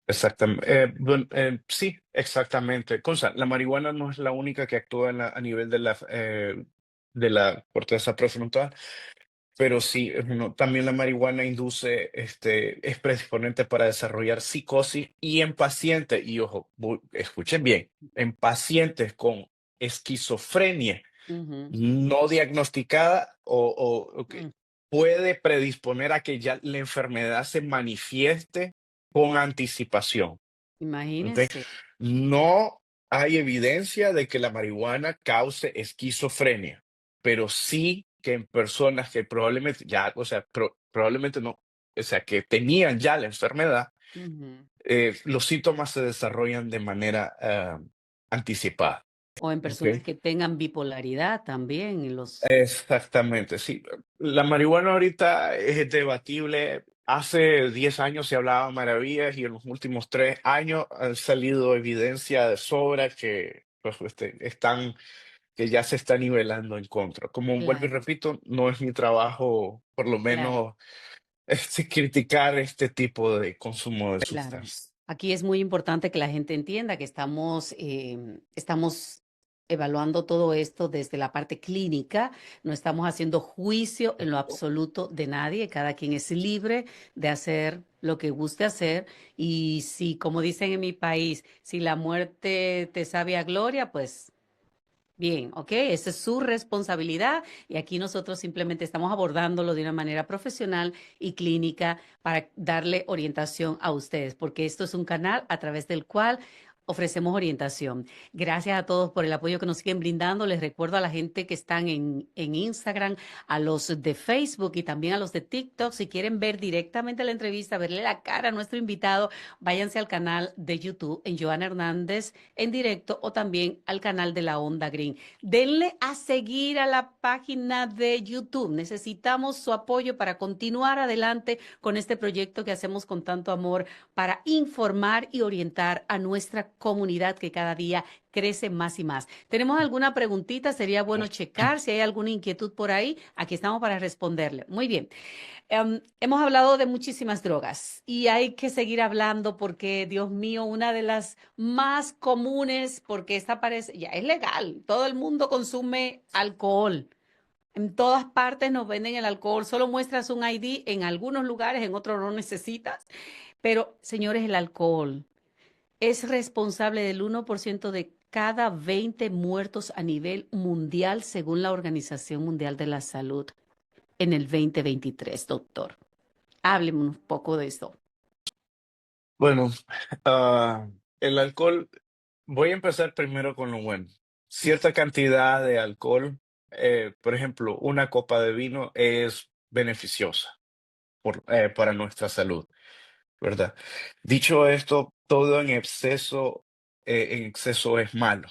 exactamente. Sí, exactamente. Cosa, la marihuana no es la única que actúa a nivel de la corteza prefrontal. Pero sí, también la marihuana induce, es predisponente para desarrollar psicosis y en pacientes, y ojo, escuchen bien, en pacientes con esquizofrenia Ujú, no diagnosticada o que mm, puede predisponer a que ya la enfermedad se manifieste con anticipación. ¿Ok? imagínese. No hay evidencia de que la marihuana cause esquizofrenia, pero sí que en personas que probablemente ya, o sea, probablemente no, o sea, que tenían ya la enfermedad, Ujú. los síntomas se desarrollan de manera anticipada. O en ¿Ok? personas que tengan bipolaridad también, Exactamente, sí. La marihuana ahorita es debatible. Hace 10 años se hablaba maravillas y en los últimos 3 años han salido evidencia de sobra que pues, que ya se está nivelando en contra. Como vuelvo y claro, repito, no es mi trabajo, por lo claro, menos, criticar este tipo de consumo de claro. sustancias. Aquí es muy importante que la gente entienda que estamos evaluando todo esto desde la parte clínica. No estamos haciendo juicio en lo absoluto de nadie. Cada quien es libre de hacer lo que guste hacer. Y si, como dicen en mi país, si la muerte te sabe a gloria, pues bien, ¿ok? Esa es su responsabilidad y aquí nosotros simplemente estamos abordándolo de una manera profesional y clínica para darle orientación a ustedes, porque esto es un canal a través del cual ofrecemos orientación. Gracias a todos por el apoyo que nos siguen brindando. Les recuerdo a la gente que están en Instagram, a los de Facebook y también a los de TikTok, si quieren ver directamente la entrevista, verle la cara a nuestro invitado, váyanse al canal de YouTube en Joana Hernández en directo o también al canal de la Onda Green. Denle a seguir a la página de YouTube. Necesitamos su apoyo para continuar adelante con este proyecto que hacemos con tanto amor para informar y orientar a nuestra comunidad que cada día crece más y más. ¿Tenemos alguna preguntita? Sería bueno checar si hay alguna inquietud por ahí. Aquí estamos para responderle. Muy bien. Hemos hablado de muchísimas drogas y hay que seguir hablando porque, Dios mío, una de las más comunes, porque esta parece, ya es legal, todo el mundo consume alcohol. En todas partes nos venden el alcohol, solo muestras un ID en algunos lugares, en otros no necesitas. Pero, señores, el alcohol es responsable del 1% de cada 20 muertos a nivel mundial, según la Organización Mundial de la Salud en el 2023, doctor. Hábleme un poco de esto. Bueno, ah, el alcohol, voy a empezar primero con lo bueno. Cierta cantidad de alcohol, por ejemplo, una copa de vino es beneficiosa para nuestra salud, ¿verdad? Dicho esto, todo en exceso es malo.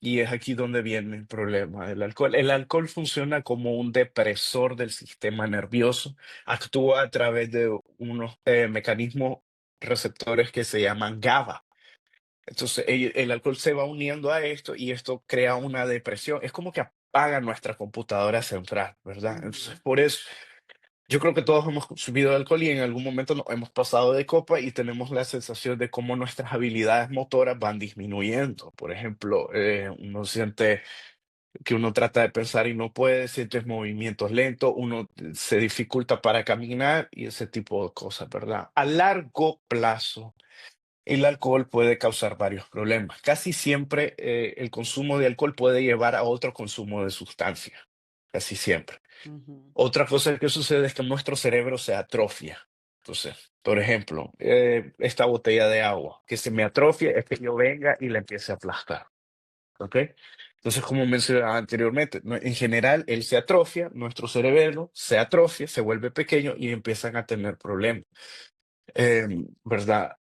Y es aquí donde viene el problema del alcohol. El alcohol funciona como un depresor del sistema nervioso, actúa a través de unos mecanismos receptores que se llaman GABA. Entonces, el alcohol se va uniendo a esto y esto crea una depresión. Es como que apaga nuestra computadora central, ¿verdad? Entonces, Ujú, por eso yo creo que todos hemos consumido alcohol y en algún momento nos hemos pasado de copa y tenemos la sensación de cómo nuestras habilidades motoras van disminuyendo. Por ejemplo, uno siente que uno trata de pensar y no puede, sientes movimientos lentos, uno se dificulta para caminar y ese tipo de cosas, ¿verdad? A largo plazo, el alcohol puede causar varios problemas. Casi siempre el consumo de alcohol puede llevar a otro consumo de sustancias, casi siempre. ujú. Otra cosa que sucede es que nuestro cerebro se atrofia. Entonces, por ejemplo, esta botella de agua que se me atrofia es que yo venga y la empiece a aplastar. ¿Ok? Entonces, como mencionaba anteriormente, en general él se atrofia, nuestro cerebro se atrofia, se vuelve pequeño y empiezan a tener problemas. ¿Verdad?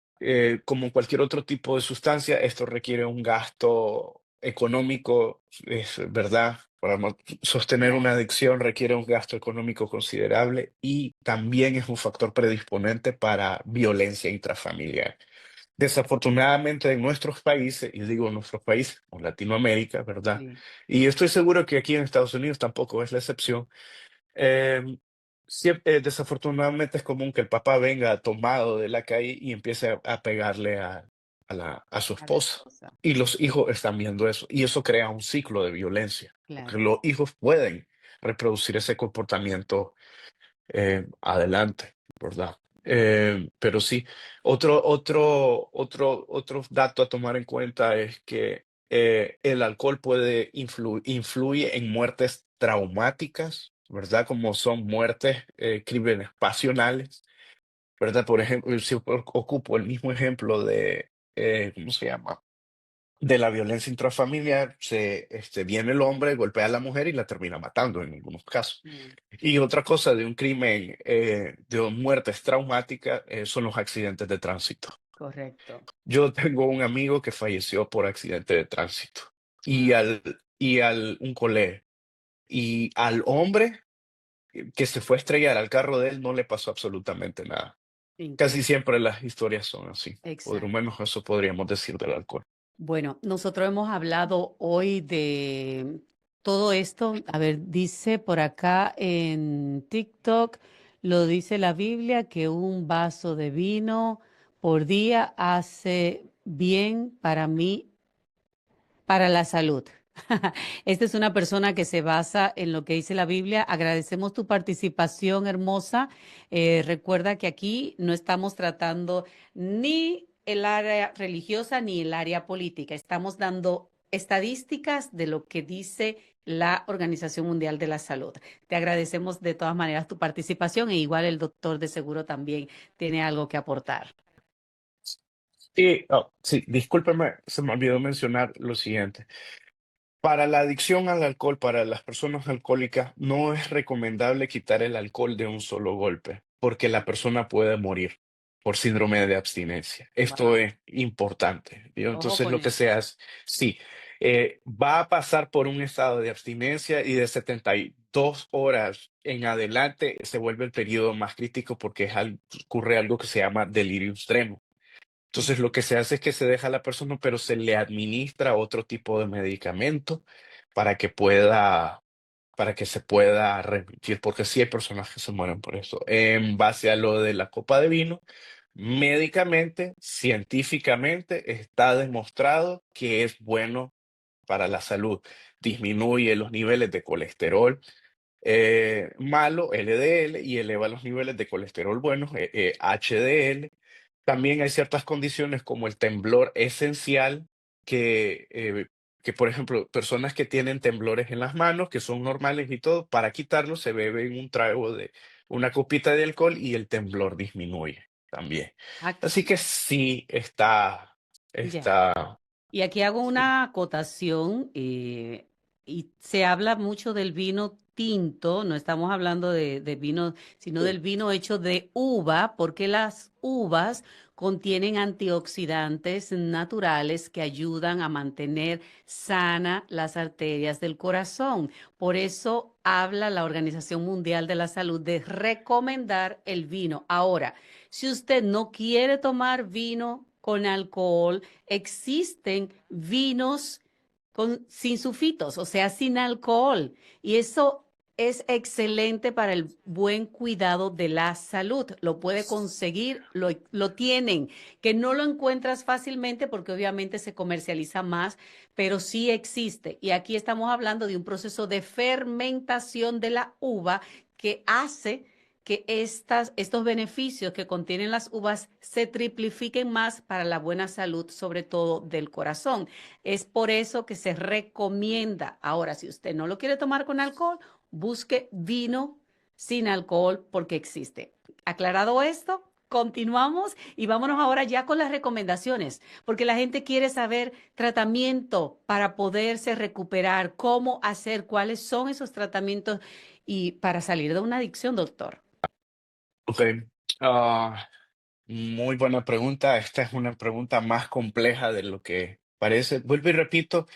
Como cualquier otro tipo de sustancia, esto requiere un gasto económico, es verdad. Para sostener una Claro. adicción requiere un gasto económico considerable y también es un factor predisponente para violencia intrafamiliar. Desafortunadamente en nuestros países, y digo nuestros países, o Latinoamérica, ¿verdad? Sí. Y estoy seguro que aquí en Estados Unidos tampoco es la excepción. Desafortunadamente es común que el papá venga tomado de la calle y empiece a pegarle a su A la esposa. esposa. Y los hijos están viendo eso. Y eso crea un ciclo de violencia, porque Claro. los hijos pueden reproducir ese comportamiento adelante, ¿verdad? Pero sí, otro dato a tomar en cuenta es que el alcohol influye en muertes traumáticas, ¿verdad? Como son muertes, crímenes pasionales, ¿verdad? Por ejemplo, si ocupo el mismo ejemplo de, ¿cómo se llama? De la violencia intrafamiliar, viene el hombre, golpea a la mujer y la termina matando en algunos casos. Mm, Y otra cosa de un crimen, de muertes traumáticas, son los accidentes de tránsito. correcto. Yo tengo un amigo que falleció por accidente de tránsito y Ah, un colega. Y al hombre que se fue a estrellar al carro de él no le pasó absolutamente nada. Casi increíble. siempre las historias son así. Por lo Exacto. menos eso podríamos decir del alcohol. Bueno, nosotros hemos hablado hoy de todo esto. A ver, dice por acá en TikTok, lo dice la Biblia, que un vaso de vino por día hace bien para mí, para la salud. Esta es una persona que se basa en lo que dice la Biblia. Agradecemos tu participación, hermosa. Recuerda que aquí no estamos tratando ni el área religiosa ni el área política. Estamos dando estadísticas de lo que dice la Organización Mundial de la Salud. Te agradecemos de todas maneras tu participación e igual el doctor de seguro también tiene algo que aportar. Y, sí, discúlpeme, se me olvidó mencionar lo siguiente. Para la adicción al alcohol, para las personas alcohólicas, no es recomendable quitar el alcohol de un solo golpe, porque la persona puede morir por síndrome de abstinencia. Esto Wow. es importante. ¿Vio? Ojo Entonces, con lo que se eso. hace, sí, va a pasar por un estado de abstinencia y de 72 horas en adelante se vuelve el periodo más crítico porque ocurre algo que se llama delirio extremo. Entonces, lo que se hace es que se deja a la persona, pero se le administra otro tipo de medicamento para que pueda, para que se pueda remitir, porque sí hay personas que se mueren por eso. En base a lo de la copa de vino, médicamente, científicamente, está demostrado que es bueno para la salud. Disminuye los niveles de colesterol malo, LDL, y eleva los niveles de colesterol buenos, HDL. También hay ciertas condiciones como el temblor esencial que, por ejemplo, personas que tienen temblores en las manos, que son normales y todo, para quitarlo se beben un trago de una copita de alcohol y el temblor disminuye también. Así Aquí, que sí está, ya. está, Y aquí hago sí. una acotación y se habla mucho del vino tinto, no estamos hablando de vino, sino del vino hecho de uva, porque las uvas contienen antioxidantes naturales que ayudan a mantener sana las arterias del corazón. Por eso habla la Organización Mundial de la Salud de recomendar el vino. Ahora, si usted no quiere tomar vino con alcohol, existen vinos sin sulfitos, o sea, sin alcohol. Y eso es excelente para el buen cuidado de la salud. Lo puede conseguir, lo tienen, que no lo encuentras fácilmente porque obviamente se comercializa más, pero sí existe. Y aquí estamos hablando de un proceso de fermentación de la uva que hace que estos beneficios que contienen las uvas se triplifiquen más para la buena salud, sobre todo del corazón. Es por eso que se recomienda. Ahora, si usted no lo quiere tomar con alcohol, busque vino sin alcohol porque existe. Aclarado esto, continuamos y vámonos ahora ya con las recomendaciones, porque la gente quiere saber tratamiento para poderse recuperar, cómo hacer, cuáles son esos tratamientos y para salir de una adicción, doctor. Ok. Ah, Muy buena pregunta. Esta es una pregunta más compleja de lo que parece. Vuelvo y repito,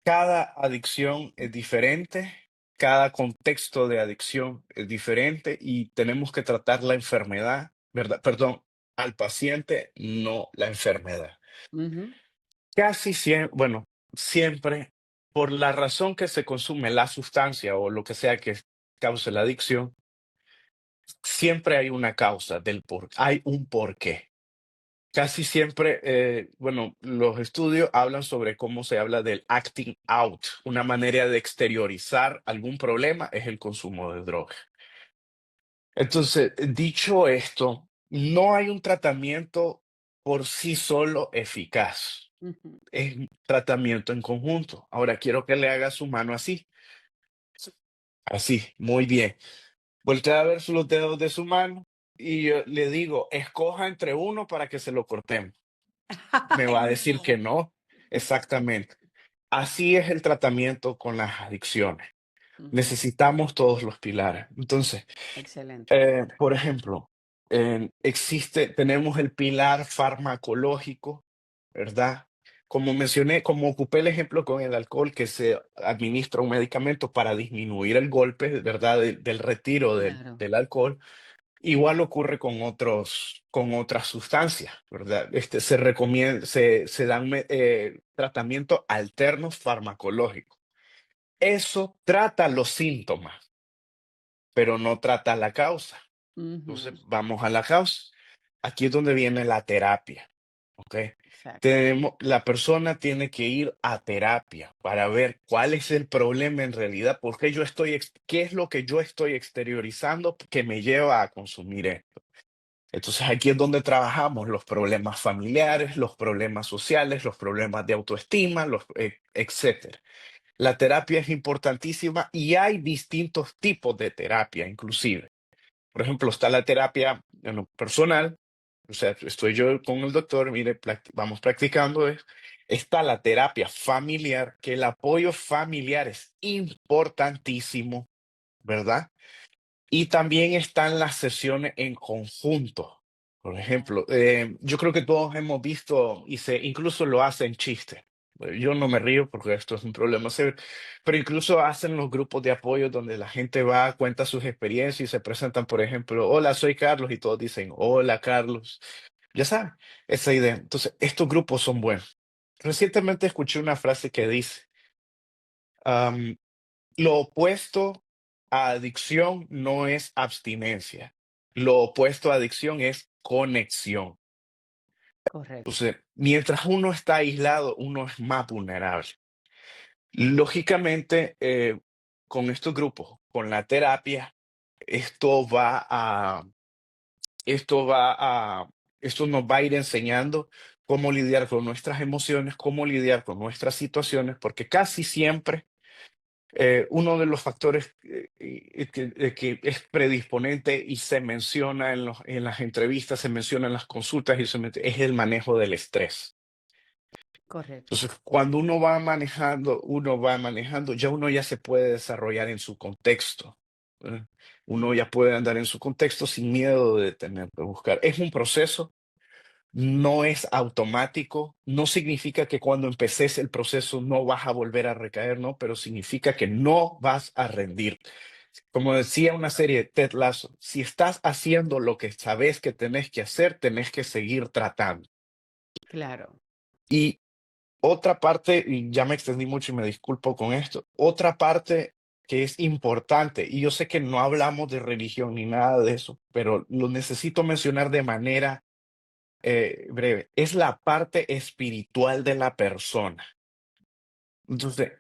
cada adicción es diferente, cada contexto de adicción es diferente y tenemos que tratar la enfermedad, ¿verdad? Perdón, al paciente, no la enfermedad. Ujú. Casi siempre, bueno, siempre, por la razón que se consume la sustancia o lo que sea que cause la adicción, siempre hay una causa hay un porqué. Casi siempre, bueno, los estudios hablan sobre cómo se habla del acting out. Una manera de exteriorizar algún problema es el consumo de droga. Entonces, dicho esto, no hay un tratamiento por sí solo eficaz. Ujú. Es un tratamiento en conjunto. Ahora quiero que le haga su mano así. Así, muy bien. Voltea a ver los dedos de su mano y yo le digo, escoja entre uno para que se lo cortemos. Me Ay, va a decir no. que no. Exactamente. Así es el tratamiento con las adicciones. Ujú. Necesitamos todos los pilares. Entonces, Excelente. por ejemplo, tenemos el pilar farmacológico, ¿verdad? Como mencioné, como ocupé el ejemplo con el alcohol, que se administra un medicamento para disminuir el golpe, ¿verdad? Del retiro Claro. del alcohol. Igual ocurre con otras sustancias, ¿verdad? Se dan tratamientos alternos farmacológicos. Eso trata los síntomas, pero no trata la causa. Entonces, Ujú. vamos a la causa. Aquí es donde viene la terapia, ¿ok? Exacto. La persona tiene que ir a terapia para ver cuál es el problema en realidad, qué es lo que yo estoy exteriorizando que me lleva a consumir esto. Entonces aquí es donde trabajamos los problemas familiares, los problemas sociales, los problemas de autoestima, etcétera. La terapia es importantísima y hay distintos tipos de terapia, inclusive. Por ejemplo, está la terapia en lo personal, o sea, estoy yo con el doctor, mire, vamos practicando. Está la terapia familiar, que el apoyo familiar es importantísimo, ¿verdad? Y también están las sesiones en conjunto. Por ejemplo, yo creo que todos hemos visto y incluso lo hacen chiste. Yo no me río porque esto es un problema serio, pero incluso hacen los grupos de apoyo donde la gente va, cuenta sus experiencias y se presentan, por ejemplo, hola, soy Carlos, y todos dicen, hola, Carlos. Ya saben, esa idea. Entonces, estos grupos son buenos. Recientemente escuché una frase que dice, lo opuesto a adicción no es abstinencia. Lo opuesto a adicción es conexión. Correcto. Entonces, mientras uno está aislado, uno es más vulnerable. Lógicamente, con estos grupos, con la terapia, esto va a, esto va a, esto nos va a ir enseñando cómo lidiar con nuestras emociones, cómo lidiar con nuestras situaciones, porque casi siempre uno de los factores que es predisponente y se menciona en las entrevistas, se menciona en las consultas es el manejo del estrés. Correcto. Entonces, cuando uno va manejando, ya uno ya se puede desarrollar en su contexto. ¿Verdad? Uno Mm. ya puede andar en su contexto sin miedo de tener que buscar. Es un proceso, no es automático, no significa que cuando empeces el proceso no vas a volver a recaer, ¿no? Pero significa que no vas a rendir. Como decía una serie de Ted Lasso, si estás haciendo lo que sabes que tenés que hacer, tenés que seguir tratando. Claro. Y otra parte, y ya me extendí mucho y me disculpo con esto, otra parte que es importante, y yo sé que no hablamos de religión ni nada de eso, pero lo necesito mencionar de manera breve, es la parte espiritual de la persona. Entonces,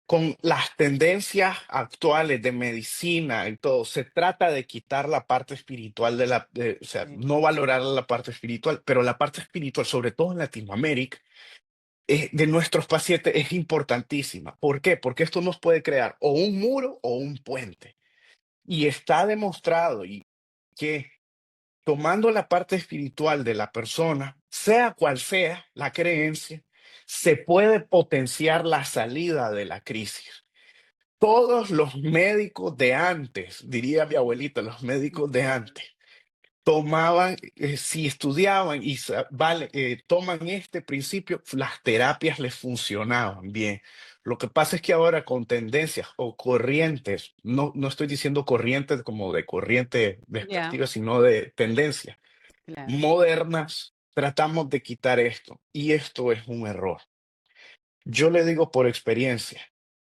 con las tendencias actuales de medicina y todo, se trata de quitar la parte espiritual o sea, Sí. no valorar la parte espiritual, pero la parte espiritual, sobre todo en Latinoamérica, de nuestros pacientes es importantísima. ¿Por qué? Porque esto nos puede crear o un muro o un puente. Y está demostrado que tomando la parte espiritual de la persona, sea cual sea la creencia, se puede potenciar la salida de la crisis. Todos los médicos de antes, diría mi abuelita, los médicos de Ujú. antes, tomaban, si estudiaban y toman este principio, las terapias les funcionaban bien. Lo que pasa es que ahora con tendencias o corrientes, no estoy diciendo corrientes como de corriente Ya, despectiva, sino de tendencias claro. modernas, tratamos de quitar esto y esto es un error. Yo le digo por experiencia,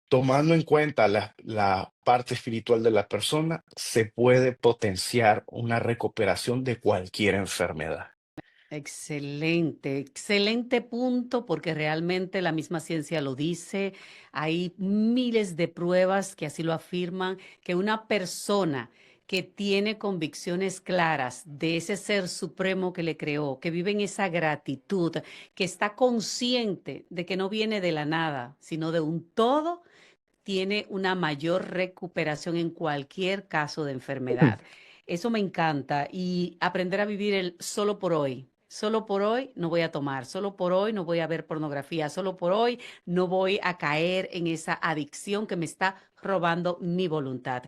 tomando en cuenta la parte espiritual de la persona, se puede potenciar una recuperación de cualquier enfermedad. Excelente, excelente punto, porque realmente la misma ciencia lo dice. Hay miles de pruebas que así lo afirman, que una persona que tiene convicciones claras de ese ser supremo que le creó, que vive en esa gratitud, que está consciente de que no viene de la nada, sino de un todo, tiene una mayor recuperación en cualquier caso de enfermedad. Eso me encanta y aprender a vivir el solo por hoy. Solo por hoy no voy a tomar, solo por hoy no voy a ver pornografía, solo por hoy no voy a caer en esa adicción que me está robando mi voluntad.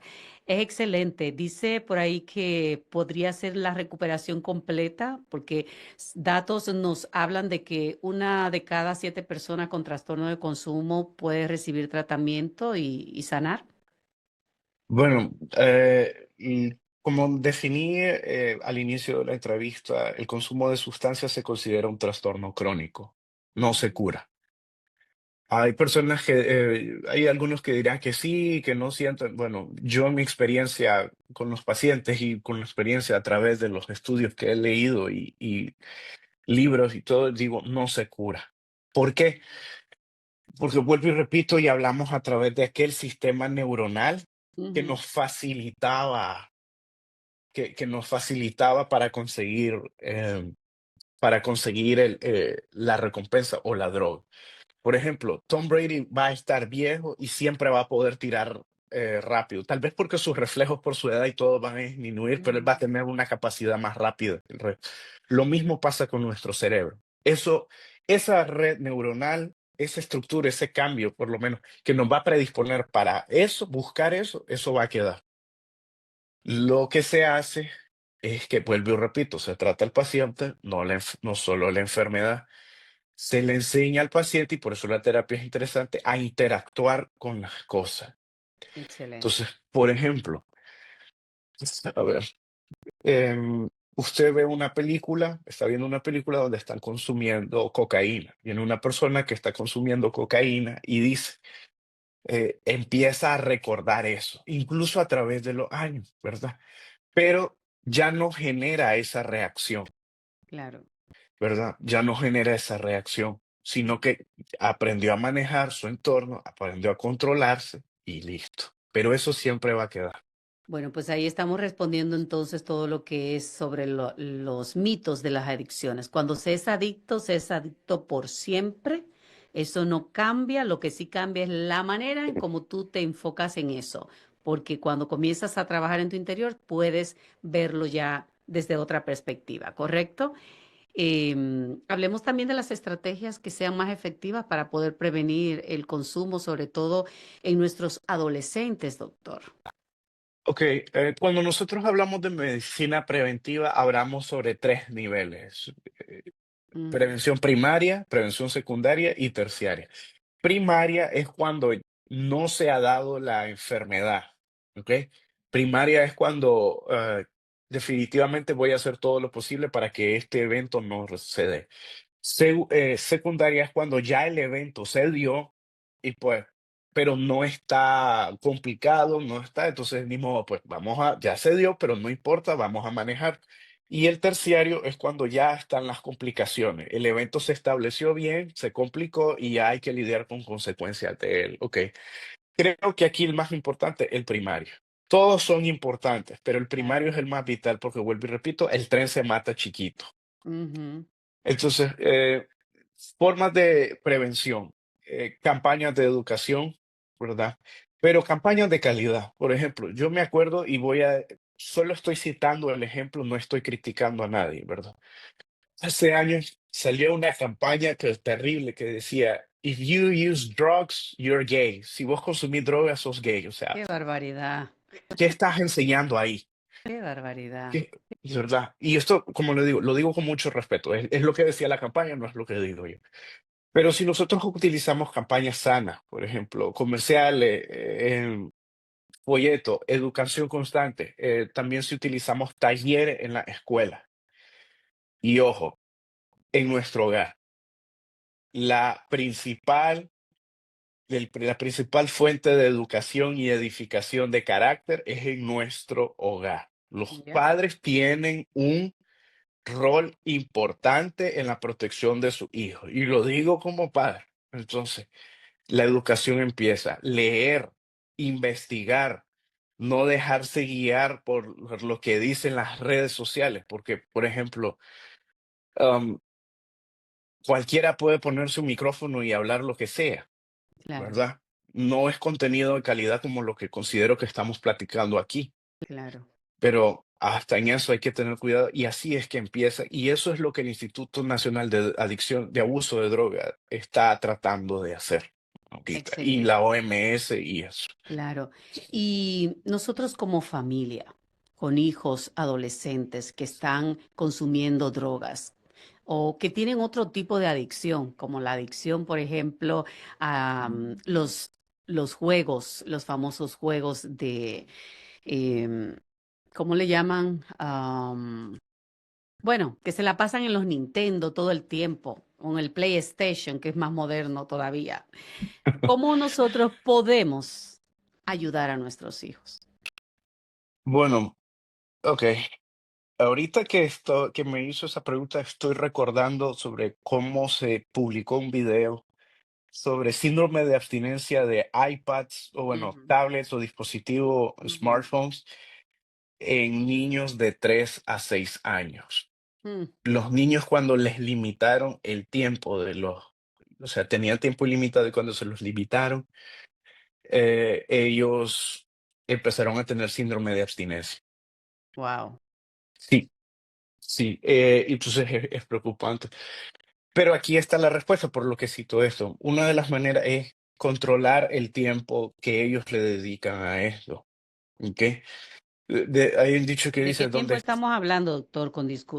Es excelente. Dice por ahí que podría ser la recuperación completa, porque datos nos hablan de que una de cada 7 personas con trastorno de consumo puede recibir tratamiento y sanar. Bueno, y como definí al inicio de la entrevista, el consumo de sustancias se considera un trastorno crónico, no se Ujú. cura. Hay algunos que dirán que sí, que no sienten. Bueno, yo en mi experiencia con los pacientes y con la experiencia a través de los estudios que he leído libros y todo, digo, no se cura. ¿Por qué? Porque vuelvo y repito, y hablamos a través de aquel sistema neuronal que Ujú, nos facilitaba, que nos facilitaba para conseguir la recompensa o la droga. Por ejemplo, Tom Brady va a estar viejo y siempre va a poder tirar rápido. Tal vez porque sus reflejos por su edad y todo van a disminuir, pero él va a ujú. tener una capacidad más rápida que el resto. Lo mismo pasa con nuestro cerebro. Esa red neuronal, esa estructura, ese cambio, por lo menos, que nos va a predisponer para eso, buscar eso, eso va a quedar. Lo que se hace es que, vuelvo y repito, se trata al paciente, no solo la enfermedad. Se le enseña al paciente, y por eso la terapia es interesante, a interactuar con las cosas. Excelente. Entonces, por ejemplo, a ver, usted ve una película, está viendo una película donde están consumiendo cocaína. Viene una persona que está consumiendo cocaína y dice, empieza a recordar eso, incluso a través de los años, ¿verdad? Pero ya no genera esa reacción. Claro. ¿Verdad? Ya no genera esa reacción, sino que aprendió a manejar su entorno, aprendió a controlarse y listo. Pero eso siempre va a quedar. Bueno, pues ahí estamos respondiendo entonces todo lo que es sobre los mitos de las adicciones. Cuando se es adicto por siempre. Eso no cambia, lo que sí cambia es la manera en cómo tú te enfocas en eso, porque cuando comienzas a trabajar en tu interior puedes verlo ya desde otra perspectiva, ¿correcto? Hablemos también de las estrategias que sean más efectivas para poder prevenir el consumo, sobre todo en nuestros adolescentes, doctor. Ok, cuando nosotros hablamos de medicina preventiva, hablamos sobre tres niveles. eh, Ujú, Prevención primaria, prevención secundaria y terciaria. Primaria es cuando no se ha dado la enfermedad, ¿ok? Primaria es cuando definitivamente voy a hacer todo lo posible para que este evento no se dé. Secundaria es cuando ya el evento se dio y pues, pero no está complicado, no está, entonces ni modo, pues ya se dio, pero no importa, vamos a manejar. Y el terciario es cuando ya están las complicaciones. El evento se estableció bien, se complicó y ya hay que lidiar con consecuencias de él. Ok, creo que aquí el más importante, el primario. Todos son importantes, pero el claro. primario es el más vital porque vuelvo y repito, el tren se mata chiquito. Ujú, Entonces, formas de prevención, campañas de educación, ¿verdad? Pero campañas de calidad. Por ejemplo, yo me acuerdo solo estoy citando el ejemplo, no estoy criticando a nadie, ¿verdad? Hace años salió una campaña que es terrible que decía, If you use drugs, you're gay. Si vos consumís drogas, sos gay. O sea, qué barbaridad, ¿qué estás enseñando ahí? qué barbaridad. ¿Qué? Es verdad. Y esto, como le digo, lo digo con mucho respeto. Es lo que decía la campaña, no es lo que digo yo. Pero si nosotros utilizamos campañas sanas, por ejemplo, comerciales, folleto, educación constante, también si utilizamos talleres en la escuela y ojo, en nuestro hogar, la la principal fuente de educación y edificación de carácter es en nuestro hogar. Los Ya. padres tienen un rol importante en la protección de su hijo y lo digo como padre. Entonces, la educación empieza, leer, investigar, no dejarse guiar por lo que dicen las redes sociales, porque, por ejemplo, am, cualquiera puede ponerse un micrófono y hablar lo que sea, Claro, ¿verdad? No es contenido de calidad como lo que considero que estamos platicando aquí, claro. pero hasta en eso hay que tener cuidado y así es que empieza, y eso es lo que el Instituto Nacional de Adicción, de Abuso de Droga está tratando de hacer ahorita, y Excelente, la OMS y eso. claro. Y nosotros como familia, con hijos adolescentes que están consumiendo drogas o que tienen otro tipo de adicción, como la adicción, por ejemplo, a los juegos, los famosos juegos de, em, ¿cómo le llaman? Bueno, que se la pasan en los Nintendo todo el tiempo, o en el PlayStation, que es más moderno todavía. ¿Cómo nosotros podemos ayudar a nuestros hijos? Bueno, ok. Ahorita que me hizo esa pregunta, estoy recordando sobre cómo se publicó un video sobre síndrome de abstinencia de iPads o bueno, Ujú, tablets o dispositivos ujú, smartphones en niños de 3 a 6 años. mm, Los niños cuando les limitaron el tiempo de los, o sea, tenían tiempo ilimitado y cuando se los limitaron, ellos empezaron a tener síndrome de abstinencia. wow. Sí, sí, entonces es preocupante. Pero aquí está la respuesta por lo que cito esto. Una de las maneras es controlar el tiempo que ellos le dedican a esto. ¿Ok? Hay un dicho que ¿De qué dice, tiempo donde, estamos hablando, doctor?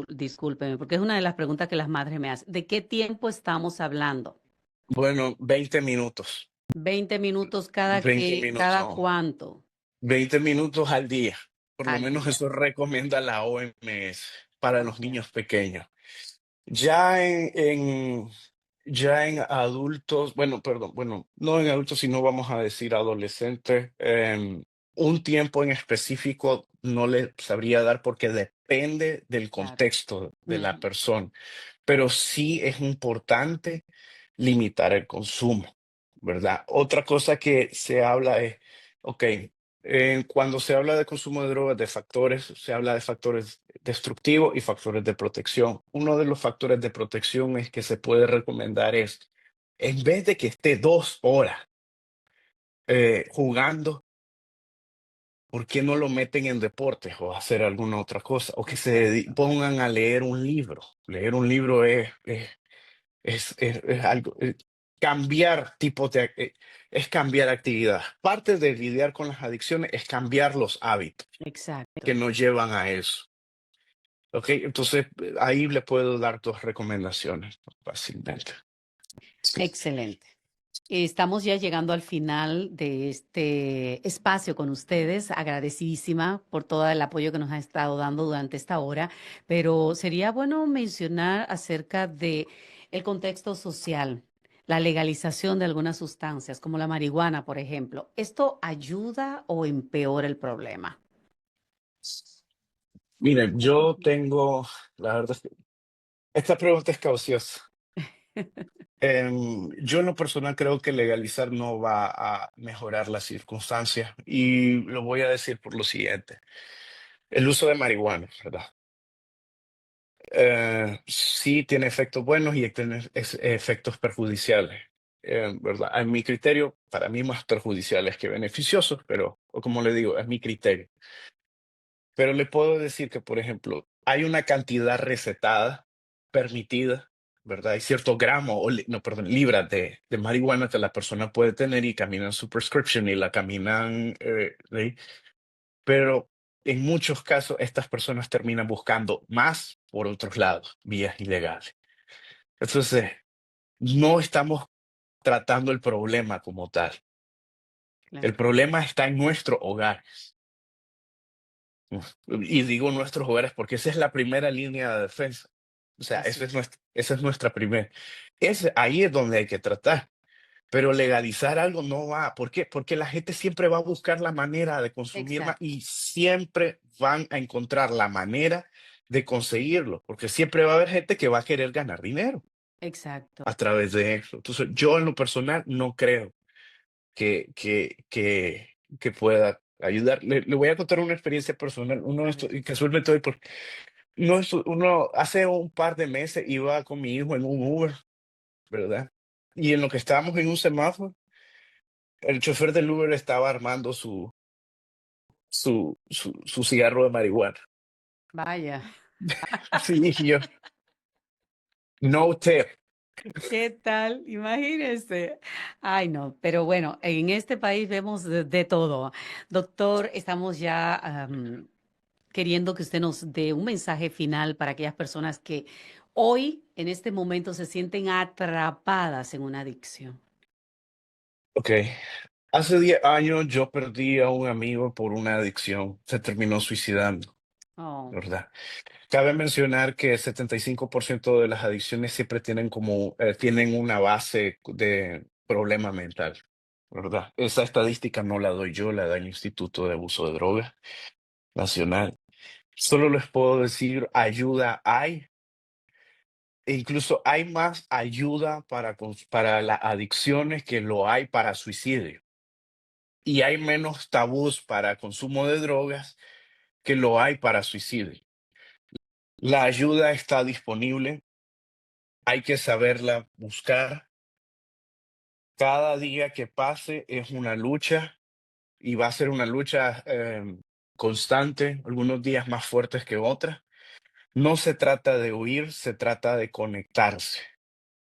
Discúlpeme, porque es una de las preguntas que las madres me hacen. ¿De qué tiempo estamos hablando? bueno, 20 minutos, 20 minutos 20 minutos, cada no, cuánto 20 minutos al día. Por lo al menos día. eso recomienda la OMS para los Ok. niños pequeños. Ya ya en adultos, bueno, perdón, bueno, no en adultos, sino vamos a decir adolescentes, un tiempo en específico no le sabría dar porque depende del Claro. contexto de la Ujú. persona, pero sí es importante limitar el consumo, ¿verdad? Otra cosa que se habla es, ok, cuando se habla de consumo de drogas, de factores, se habla de factores destructivos y factores de protección. Uno de los factores de protección es que se puede recomendar es, en vez de que esté 2 horas jugando, ¿por qué no lo meten en deportes o hacer alguna otra cosa? O que Exacto. pongan a leer un libro. Leer un libro es algo, cambiar tipo es cambiar actividad. Parte de lidiar con las adicciones es cambiar los hábitos que Exacto. nos llevan a eso. ¿Ok? Entonces, ahí le puedo dar 2 recomendaciones fácilmente. Sí. Excelente. Estamos ya llegando al final de este espacio con ustedes. Agradecidísima por todo el apoyo que nos ha estado dando durante esta hora, pero sería bueno mencionar acerca de el contexto social, la legalización de algunas sustancias, como la marihuana, por ejemplo. ¿Esto ayuda o empeora el problema? Miren, la verdad es que esta pregunta es cauciosa. Yo en lo personal creo que legalizar no va a mejorar las circunstancias y lo voy a decir por lo siguiente. El uso de marihuana, ¿verdad? Sí tiene efectos buenos y tiene efectos perjudiciales, ¿verdad? A mi criterio, para mí más perjudiciales que beneficiosos, pero o como le digo, es mi criterio. Pero le puedo decir que, por ejemplo, hay una cantidad recetada, permitida, ¿verdad? Hay cierto gramo, no, perdón, libras de marihuana que la persona puede tener y caminan su prescription y la caminan, ¿sí? Pero en muchos casos estas personas terminan buscando más por otros lados, vías ilegales. Entonces, no estamos tratando el problema como tal. El Claro, problema está en nuestro hogar. Y digo nuestros hogares porque esa es la primera línea de defensa. O sea, así es. esa es nuestra primera. Ahí es donde hay que tratar. Pero legalizar algo no va. ¿Por qué? Porque la gente siempre va a buscar la manera de consumir más Exacto, y siempre van a encontrar la manera de conseguirlo, porque siempre va a haber gente que va a querer ganar dinero exacto. a través de eso. Entonces, yo en lo personal no creo que pueda ayudar. Le voy a contar una experiencia personal. Uno de A estos, ver. y casualmente hoy, no, uno hace un par de meses iba con mi hijo en un Uber, ¿verdad? Y en lo que estábamos en un semáforo, el chofer del Uber estaba armando su cigarro de marihuana. Vaya. Sí, y yo, no tip. ¿Qué tal? Imagínese. Ay, no, pero bueno, en este país vemos de todo. Doctor, estamos ya queriendo que usted nos dé un mensaje final para aquellas personas que hoy, en este momento, se sienten atrapadas en una adicción. Ok. Hace 10 años yo perdí a un amigo por una adicción. Se terminó suicidando, Oh, ¿verdad? Cabe mencionar que el 75% de las adicciones siempre tienen una base de problema mental, ¿verdad? Esa estadística no la doy yo, la da el Instituto de Abuso de Drogas Nacional. Solo les puedo decir, ayuda hay, e incluso hay más ayuda para las adicciones que lo hay para suicidio. Y hay menos tabús para consumo de drogas que lo hay para suicidio. La ayuda está disponible, hay que saberla buscar. Cada día que pase es una lucha y va a ser una lucha constante, algunos días más fuertes que otras. No se trata de huir, se trata de conectarse.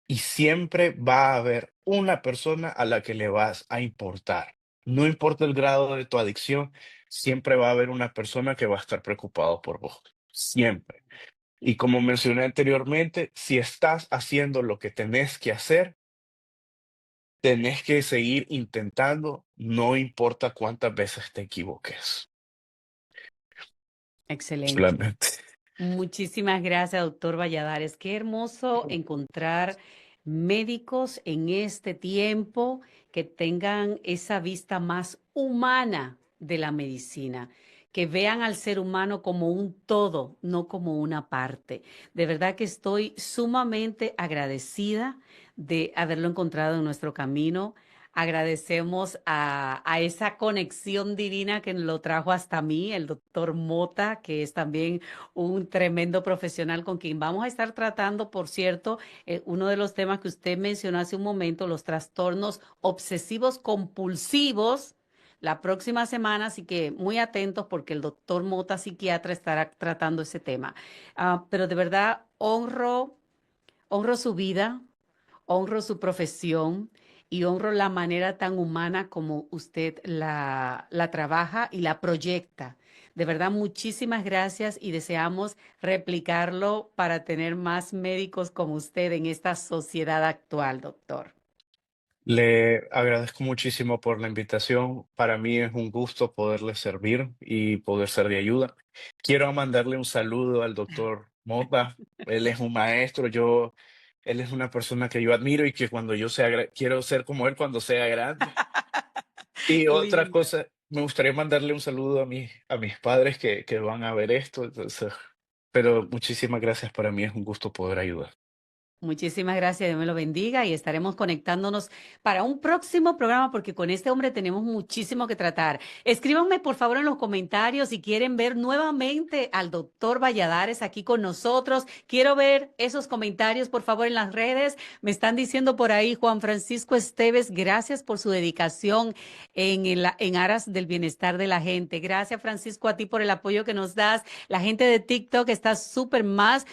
Y siempre va a haber una persona a la que le vas a importar. No importa el grado de tu adicción, siempre va a haber una persona que va a estar preocupado por vos. Siempre. Y como mencioné anteriormente, si estás haciendo lo que tenés que hacer, tenés que seguir intentando, no importa cuántas veces te equivoques. Excelente. Solamente. Muchísimas gracias, doctor Valladares. Qué hermoso encontrar médicos en este tiempo que tengan esa vista más humana de la medicina, que vean al ser humano como un todo, no como una parte. De verdad que estoy sumamente agradecida de haberlo encontrado en nuestro camino. Agradecemos a esa conexión divina que lo trajo hasta mí, el doctor Mota, que es también un tremendo profesional con quien vamos a estar tratando, por cierto, uno de los temas que usted mencionó hace un momento, los trastornos obsesivos compulsivos, la próxima semana, así que muy atentos porque el doctor Mota, psiquiatra, estará tratando ese tema. Pero de verdad, honro su vida, honro su profesión y honro la manera tan humana como usted la trabaja y la proyecta. De verdad, muchísimas gracias y deseamos replicarlo para tener más médicos como usted en esta sociedad actual, doctor. Le agradezco muchísimo por la invitación. Para mí es un gusto poderle servir y poder ser de ayuda. Quiero mandarle un saludo al doctor Mota. Él es un maestro. Él es una persona que yo admiro y que cuando yo quiero ser como él cuando sea grande. Y otra Linda. cosa, me gustaría mandarle un saludo a mis padres que van a ver esto. Entonces, pero muchísimas gracias. Para mí es un gusto poder ayudar. Muchísimas gracias, Dios me lo bendiga y estaremos conectándonos para un próximo programa porque con este hombre tenemos muchísimo que tratar. Escríbanme por favor en los comentarios si quieren ver nuevamente al doctor Valladares aquí con nosotros. Quiero ver esos comentarios por favor en las redes. Me están diciendo por ahí Juan Francisco Esteves, gracias por su dedicación en aras del bienestar de la gente. Gracias Francisco a ti por el apoyo que nos das. La gente de TikTok está súper más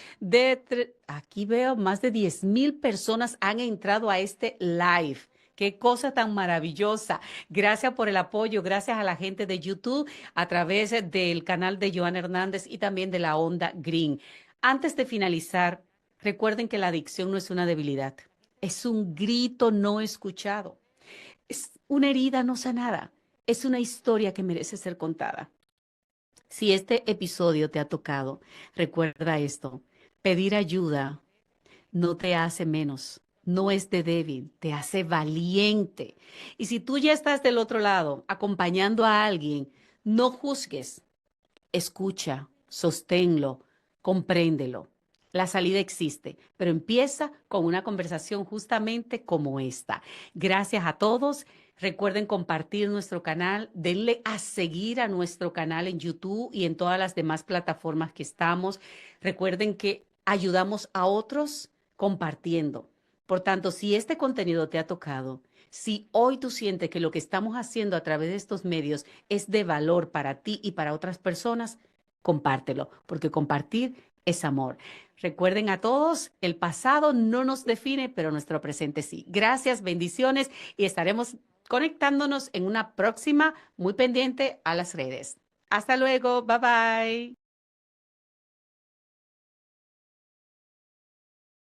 aquí veo más de 10,000 personas han entrado a este live. Qué cosa tan maravillosa. Gracias por el apoyo, gracias a la gente de YouTube a través del canal de Joan Hernández y también de la Onda Green. Antes de finalizar, recuerden que la adicción no es una debilidad, es un grito no escuchado, es una herida no sanada, es una historia que merece ser contada. Si este episodio te ha tocado, recuerda esto, pedir ayuda no te hace menos, no es de débil, te hace valiente. Y si tú ya estás del otro lado, acompañando a alguien, no juzgues, escucha, sosténlo, compréndelo. La salida existe, pero empieza con una conversación justamente como esta. Gracias a todos. Recuerden compartir nuestro canal, denle a seguir a nuestro canal en YouTube y en todas las demás plataformas que estamos. Recuerden que ayudamos a otros compartiendo. Por tanto, si este contenido te ha tocado, si hoy tú sientes que lo que estamos haciendo a través de estos medios es de valor para ti y para otras personas, compártelo, porque compartir es amor. Recuerden a todos, el pasado no nos define, pero nuestro presente sí. Gracias, bendiciones y estaremos conectándonos en una próxima muy pendiente a las redes. Hasta luego, bye bye.